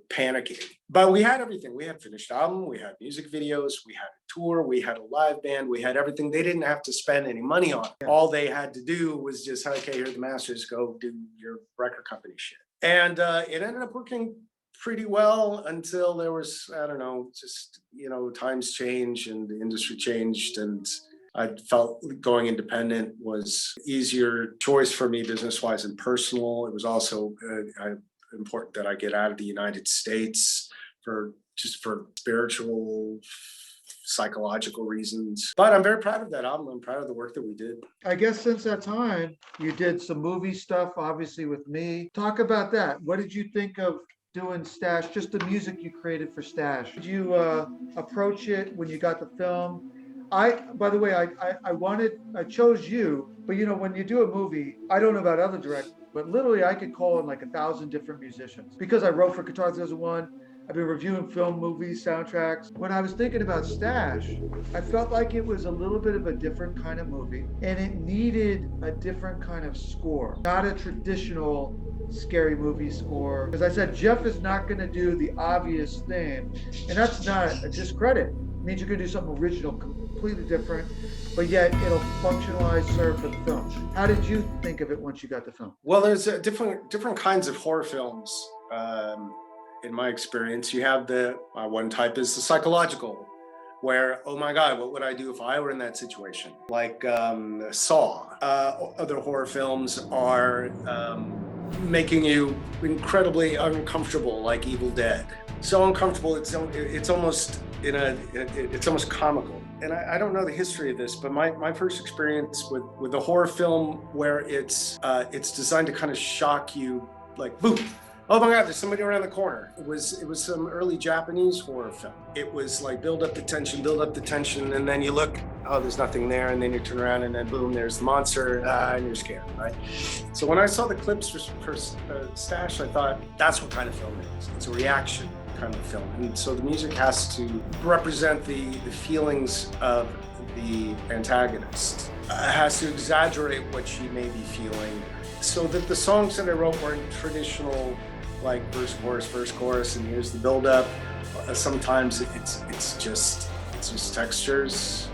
panicking. But we had everything. We had finished album, we had music videos, we had a tour, we had a live band, we had everything. They didn't have to spend any money on it. All they had to do was just, okay, here's the masters, go do your record company shit. And it ended up working pretty well until there was, I don't know, just, times change and the industry changed, and I felt going independent was easier choice for me business-wise and personal. It was also important that I get out of the United States for spiritual, psychological reasons. But I'm very proud of that album. I'm proud of the work that we did. I guess since that time, you did some movie stuff, obviously with me. Talk about that. What did you think of doing Stash, just the music you created for Stash? Did you approach it when you got the film? By the way, I chose you, but when you do a movie, I don't know about other directors, but literally I could call in like 1,000 different musicians because I wrote for Guitar 2001. I've been reviewing film, movies, soundtracks. When I was thinking about Stash, I felt like it was a little bit of a different kind of movie, and it needed a different kind of score, not a traditional scary movie score. As I said, Geoff is not going to do the obvious thing, and that's not a discredit. It means you're going to do something original, completely different, but yet it'll functionalize, serve for the film. How did you think of it once you got the film? Well, there's different kinds of horror films. In my experience, you have one type is the psychological, where, oh my God, what would I do if I were in that situation? Like Saw. Other horror films are making you incredibly uncomfortable, like Evil Dead. So uncomfortable, it's almost comical. And I don't know the history of this, but my first experience with a horror film where it's designed to kind of shock you, like boom. Oh my God, there's somebody around the corner. It was some early Japanese horror film. It was like build up the tension, and then you look, oh, there's nothing there, and then you turn around and then boom, there's the monster, and you're scared, right? So when I saw the clips for Stash, I thought that's what kind of film it is. It's a reaction kind of film, and so the music has to represent the feelings of the antagonist. It has to exaggerate what she may be feeling, so that the songs that I wrote weren't traditional, like verse, chorus, and here's the build-up. Sometimes it's just textures,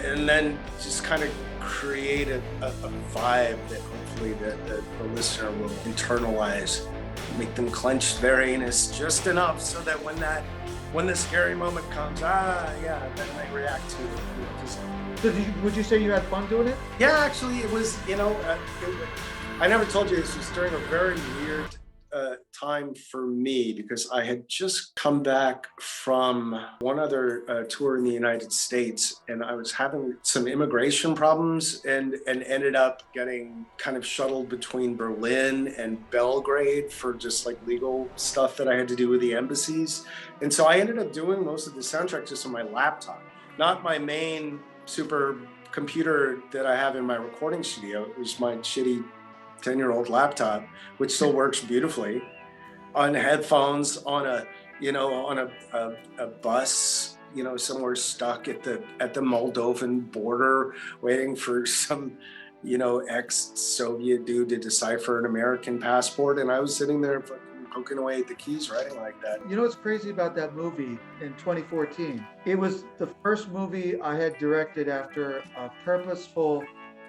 and then just kind of create a vibe that hopefully the listener will internalize, make them clench their anus just enough so that when the scary moment comes, then they react to it. So would you say you had fun doing it? Yeah, actually, it was, I never told you this was during a very weird time for me, because I had just come back from one other tour in the United States, and I was having some immigration problems and ended up getting kind of shuttled between Berlin and Belgrade for just like legal stuff that I had to do with the embassies. And so I ended up doing most of the soundtrack just on my laptop, not my main super computer that I have in my recording studio. It was my shitty 10-year-old laptop, which still works beautifully, on headphones, on a bus, somewhere stuck at the Moldovan border, waiting for some, ex-Soviet dude to decipher an American passport, and I was sitting there fucking poking away at the keys, writing like that. You know what's crazy about that movie in 2014? It was the first movie I had directed after a purposeful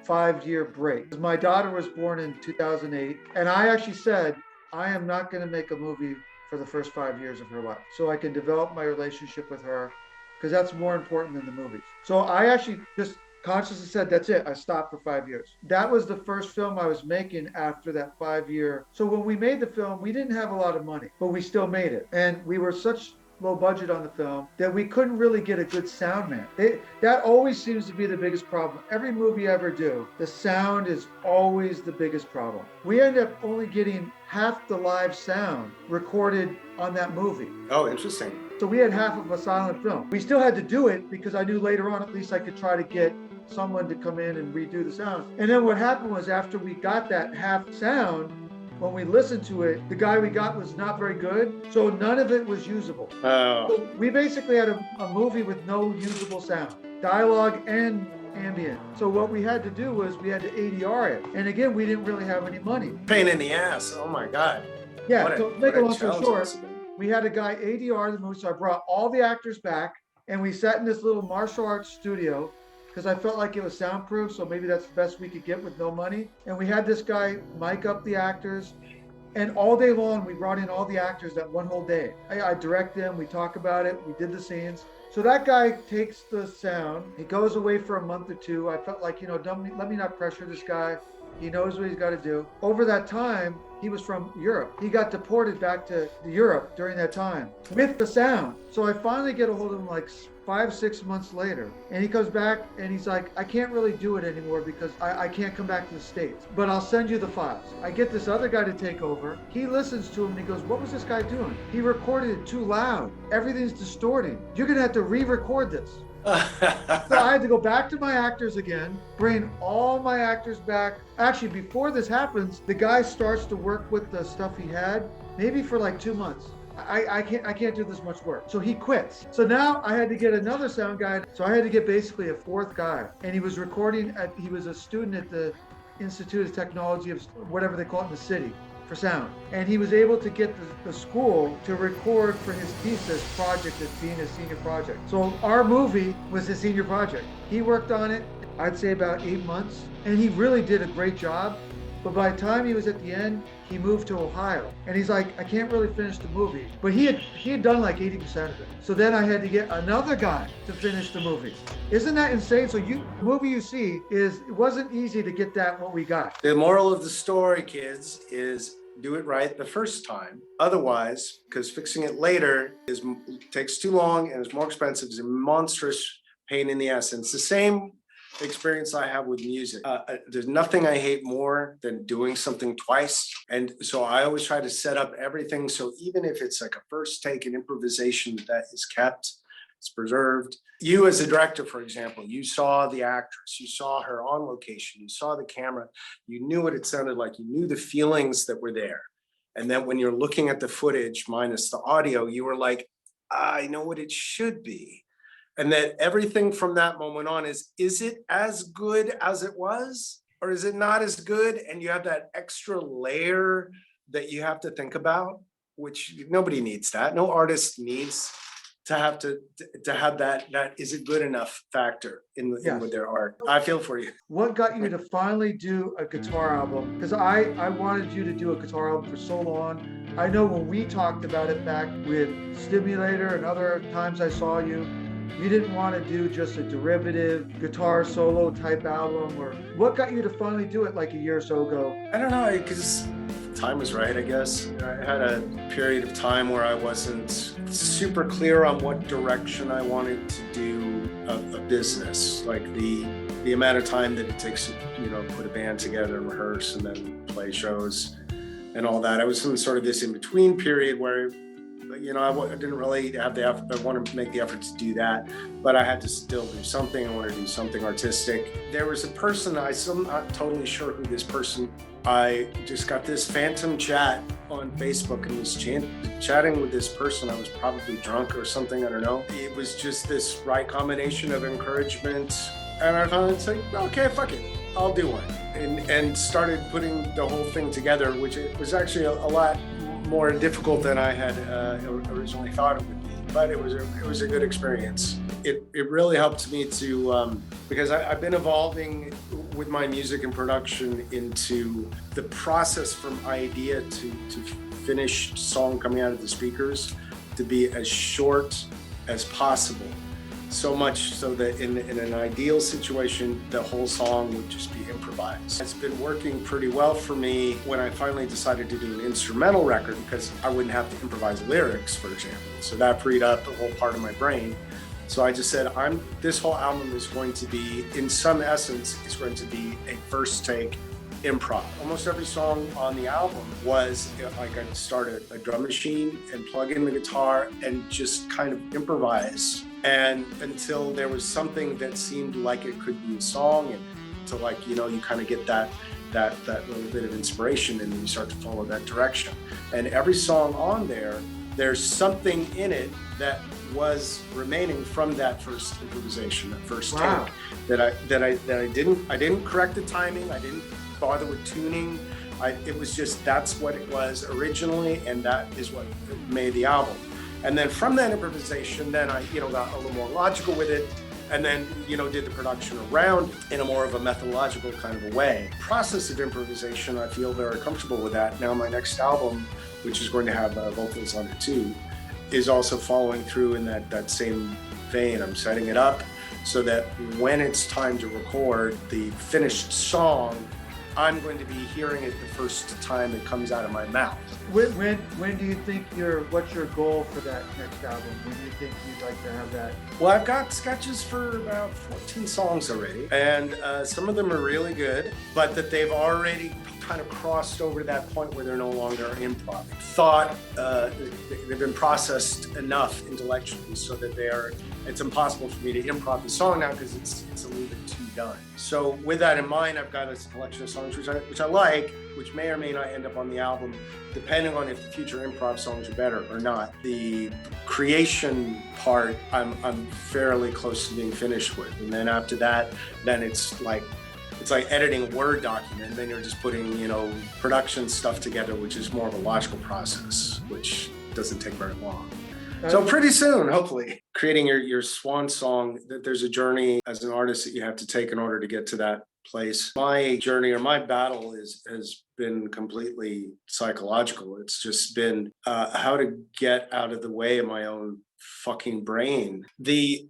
5-year break. My daughter was born in 2008, and I actually said, I am not going to make a movie for the first 5 years of her life, so I can develop my relationship with her, because that's more important than the movies. So I actually just consciously said, that's it, I stopped for 5 years. That was the first film I was making after that 5-year. So when we made the film, we didn't have a lot of money, but we still made it. And we were such low budget on the film that we couldn't really get a good sound man. That always seems to be the biggest problem. Every movie I ever do, the sound is always the biggest problem. We end up only getting half the live sound recorded on that movie. Oh, interesting. So we had half of a silent film. We still had to do it because I knew later on at least I could try to get someone to come in and redo the sound. And then what happened was, after we got that half sound, when we listened to it, the guy we got was not very good, so none of it was usable. Oh. So we basically had a movie with no usable sound, dialogue and ambient. So what we had to do was we had to ADR it. And again, we didn't really have any money. Pain in the ass, oh my God. Yeah, so make a long story short, we had a guy ADR the movie, so I brought all the actors back, and we sat in this little martial arts studio, because I felt like it was soundproof, so maybe that's the best we could get with no money. And we had this guy mic up the actors, and all day long we brought in all the actors that one whole day. I direct them, we talk about it, we did the scenes. So that guy takes the sound, he goes away for a month or two. I felt like, let me not pressure this guy. He knows what he's got to do. Over that time, he was from Europe. He got deported back to Europe during that time with the sound. So I finally get a hold of him like 5-6 months later, and he comes back and he's like, I can't really do it anymore because I can't come back to the States, but I'll send you the files. I get this other guy to take over. He listens to him and he goes, what was this guy doing? He recorded it too loud. Everything's distorting. You're gonna have to re-record this. So I had to go back to my actors again, bring all my actors back. Actually, before this happens, the guy starts to work with the stuff he had, maybe for like 2 months. I can't do this much work. So he quits. So now I had to get another sound guy. So I had to get basically a fourth guy. And he was recording he was a student at the Institute of Technology of whatever they call it in the city for sound. And he was able to get the school to record for his thesis project as being a senior project. So our movie was his senior project. He worked on it, I'd say about 8 months, and he really did a great job. But by the time he was at the end, he moved to Ohio. And he's like, I can't really finish the movie. But he had done like 80% of it. So then I had to get another guy to finish the movie. Isn't that insane? So the movie you see it wasn't easy to get that what we got. The moral of the story, kids, is do it right the first time. Otherwise, because fixing it later takes too long and is more expensive, is a monstrous pain in the ass. And it's the same experience I have with music. There's nothing I hate more than doing something twice. And so I always try to set up everything. So even if it's like a first take, an improvisation that is kept, It's preserved. You as a director, for example, you saw the actress, you saw her on location, you saw the camera, you knew what it sounded like, you knew the feelings that were there. And then when you're looking at the footage minus the audio, you were like, I know what it should be. And that everything from that moment on is it as good as it was? Or is it not as good? And you have that extra layer that you have to think about, which nobody needs that. No artist needs to have that is it good enough factor in with their art. I feel for you. What got you to finally do a guitar album? Because I wanted you to do a guitar album for so long. I know when we talked about it back with Stimulator and other times I saw you, you didn't want to do just a derivative guitar solo type album, or what got you to finally do it like a year or so ago? I don't know, because time was right, I guess. I had a period of time where I wasn't super clear on what direction I wanted to do a business, like the amount of time that it takes to, put a band together and rehearse and then play shows and all that. I was in sort of this in-between period where I didn't really have the effort. I wanted to make the effort to do that, but I had to still do something. I wanted to do something artistic. There was a person, I'm still not totally sure who this person, I just got this phantom chat on Facebook and was chatting with this person. I was probably drunk or something, I don't know. It was just this right combination of encouragement. And I finally said, okay, fuck it, I'll do one. And started putting the whole thing together, which it was actually a lot more difficult than I had originally thought it would be, but it was a good experience. It really helped me to because I've been evolving with my music and production into the process from idea to finished song coming out of the speakers to be as short as possible. So much so that in an ideal situation, the whole song would just be improvised. It's been working pretty well for me when I finally decided to do an instrumental record, because I wouldn't have to improvise lyrics, for example. So that freed up a whole part of my brain. So I just said, this whole album is going to be, in some essence, it's going to be a first take improv. Almost every song on the album was like I'd start a drum machine and plug in the guitar and just kind of improvise. And until there was something that seemed like it could be a song, and to you kind of get that little bit of inspiration, and then you start to follow that direction. And every song on there's something in it that was remaining from that first improvisation, that first take, that I didn't correct the timing, I didn't bother with tuning. It was just, that's what it was originally, and that is what made the album. And then from that improvisation, then I, got a little more logical with it, and then, did the production around it in a more of a methodological kind of a way. Process of improvisation, I feel very comfortable with that. Now my next album, which is going to have vocals on it too, is also following through in that same vein. I'm setting it up so that when it's time to record the finished song, I'm going to be hearing it the first time it comes out of my mouth. When do you think what's your goal for that next album? When do you think you'd like to have that? Well, I've got sketches for about 14 songs already, and some of them are really good, but that they've already kind of crossed over to that point where they're no longer improv. They've been processed enough intellectually so that it's impossible for me to improv the song now, because it's a little bit too done. So with that in mind, I've got a collection of songs which I like, which may or may not end up on the album, depending on if the future improv songs are better or not. The creation part, I'm fairly close to being finished with, and then after that, then it's like editing a Word document, and then you're just putting, production stuff together, which is more of a logical process, which doesn't take very long. So pretty soon, hopefully. Creating your swan song, that there's a journey as an artist that you have to take in order to get to that place. My journey, or my battle, has been completely psychological. It's just been how to get out of the way of my own fucking brain. The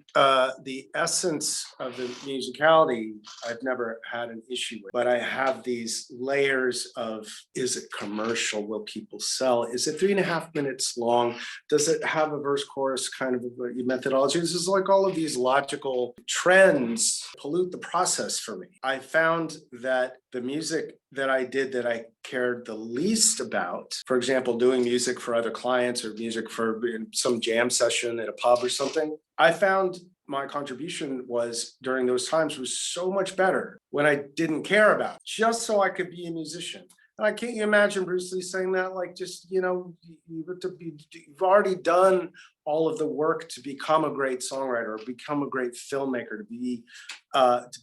essence of the musicality I've never had an issue with, but I have these layers of, is it commercial? Will people sell? Is it 3.5 minutes long? Does it have a verse chorus kind of a methodology? This is like all of these logical trends pollute the process for me. I found that the music that I did that I cared the least about, for example, doing music for other clients or music for some jam session at a pub or something, I found my contribution was during those times was so much better when I didn't care about it, just so I could be a musician. And I can't you imagine Bruce Lee saying that, like, just, you've already done all of the work to become a great songwriter, or become a great filmmaker, to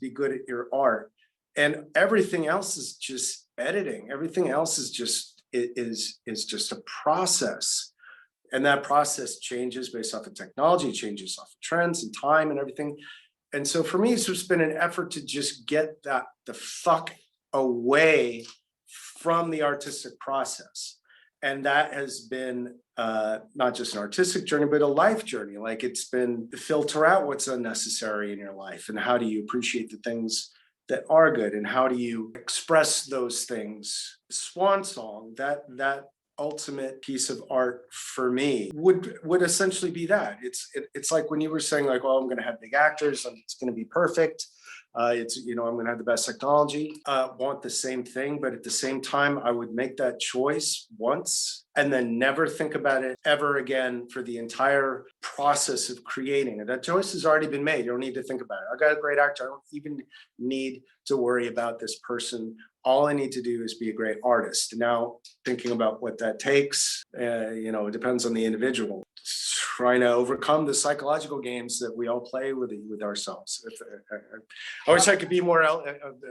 be good at your art. And everything else is just editing. Everything else is just just a process. And that process changes based off of technology, changes off of trends and time and everything. And so for me, it's just been an effort to just get the fuck away from the artistic process. And that has been not just an artistic journey, but a life journey. Like, it's been to filter out what's unnecessary in your life, and how do you appreciate the things that are good, and how do you express those things. Swan Song, that ultimate piece of art for me would essentially be that. It's like when you were saying, like, well, I'm going to have big actors and it's going to be perfect. I'm going to have the best technology. Want the same thing, but at the same time, I would make that choice once and then never think about it ever again for the entire process of creating it. That choice has already been made. You don't need to think about it. I got a great actor. I don't even need to worry about this person. All I need to do is be a great artist. Now, thinking about what that takes, it depends on the individual. Trying to overcome the psychological games that we all play with ourselves. I wish I could be more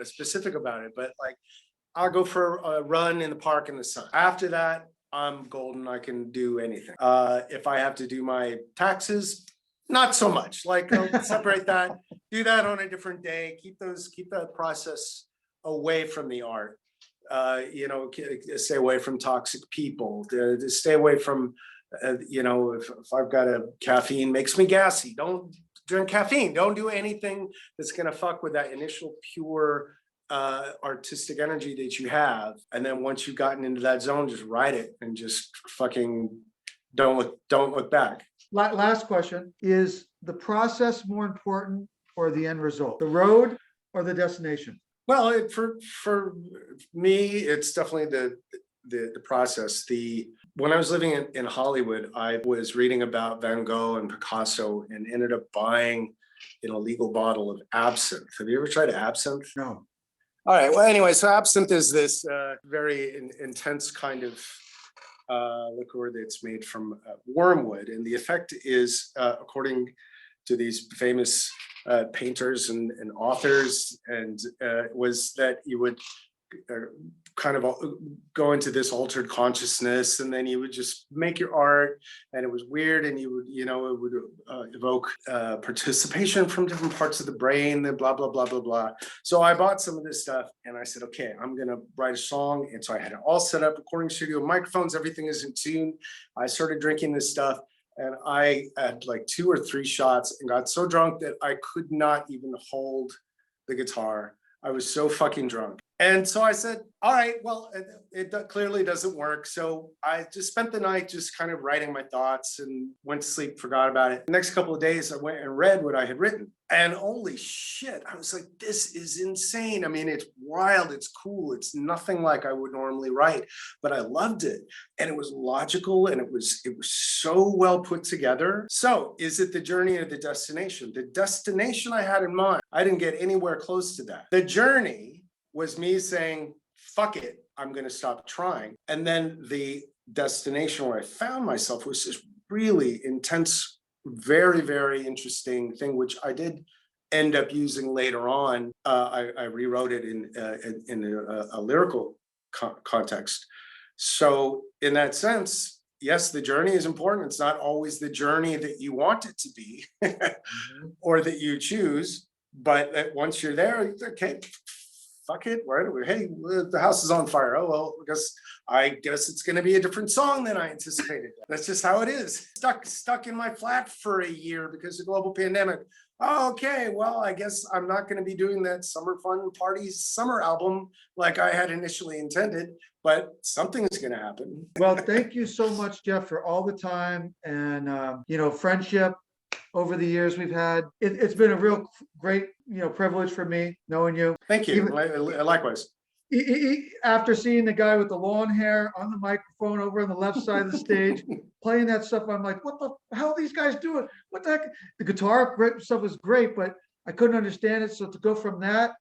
specific about it, but like, I'll go for a run in the park in the sun. After that, I'm golden. I can do anything. If I have to do my taxes, not so much. Like, I'll separate that, do that on a different day. Keep that process away from the art. Stay away from toxic people. To stay away from, if I've got a caffeine makes me gassy, don't drink caffeine. Don't do anything that's gonna fuck with that initial pure artistic energy that you have. And then once you've gotten into that zone, just ride it and just fucking don't look back. Last question: is the process more important or the end result? The road or the destination? Well, for me, it's definitely the process. When I was living in Hollywood, I was reading about Van Gogh and Picasso and ended up buying an illegal bottle of absinthe. Have you ever tried absinthe? No. All right. Well, anyway, so absinthe is this very intense kind of liqueur that's made from wormwood, and the effect is, according to these famous painters and authors, and was that you would kind of go into this altered consciousness, and then you would just make your art, and it was weird, and it would evoke participation from different parts of the brain, then blah blah blah blah blah. So I bought some of this stuff, and I said, okay, I'm gonna write a song. And so I had it all set up, recording studio, microphones, everything is in tune. I started drinking this stuff, and I had like 2 or 3 shots and got so drunk that I could not even hold the guitar. I was so fucking drunk. And so I said, all right, well, it clearly doesn't work. So I just spent the night just kind of writing my thoughts and went to sleep, forgot about it. The next couple of days, I went and read what I had written. And holy shit, I was like, this is insane. I mean, it's wild, it's cool. It's nothing like I would normally write, but I loved it. And it was logical, and it was so well put together. So is it the journey or the destination? The destination I had in mind, I didn't get anywhere close to that. The journey was me saying, fuck it, I'm gonna stop trying. And then the destination where I found myself was this really intense, very, very interesting thing, which I did end up using later on. I rewrote it in a lyrical context. So in that sense, yes, the journey is important. It's not always the journey that you want it to be or that you choose, but once you're there, okay, fuck it, hey, the house is on fire. Oh, well, I guess it's going to be a different song than I anticipated. That's just how it is. Stuck in my flat for a year because of the global pandemic. Oh, okay, well, I guess I'm not going to be doing that Summer Fun Parties summer album like I had initially intended, but something is going to happen. Well, thank you so much, Geoff, for all the time and, friendship over the years we've had. It's been a real great, privilege for me knowing you. Thank you. Likewise. After seeing the guy with the long hair on the microphone over on the left side of the stage, playing that stuff, I'm like, what the hell are these guys doing? What the heck? The guitar stuff was great, but I couldn't understand it. So to go from that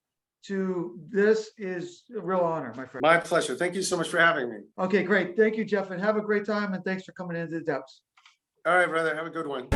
to this is a real honor, my friend. My pleasure. Thank you so much for having me. Okay, great. Thank you, Geoff, and have a great time. And thanks for coming into the depths. All right, brother. Have a good one.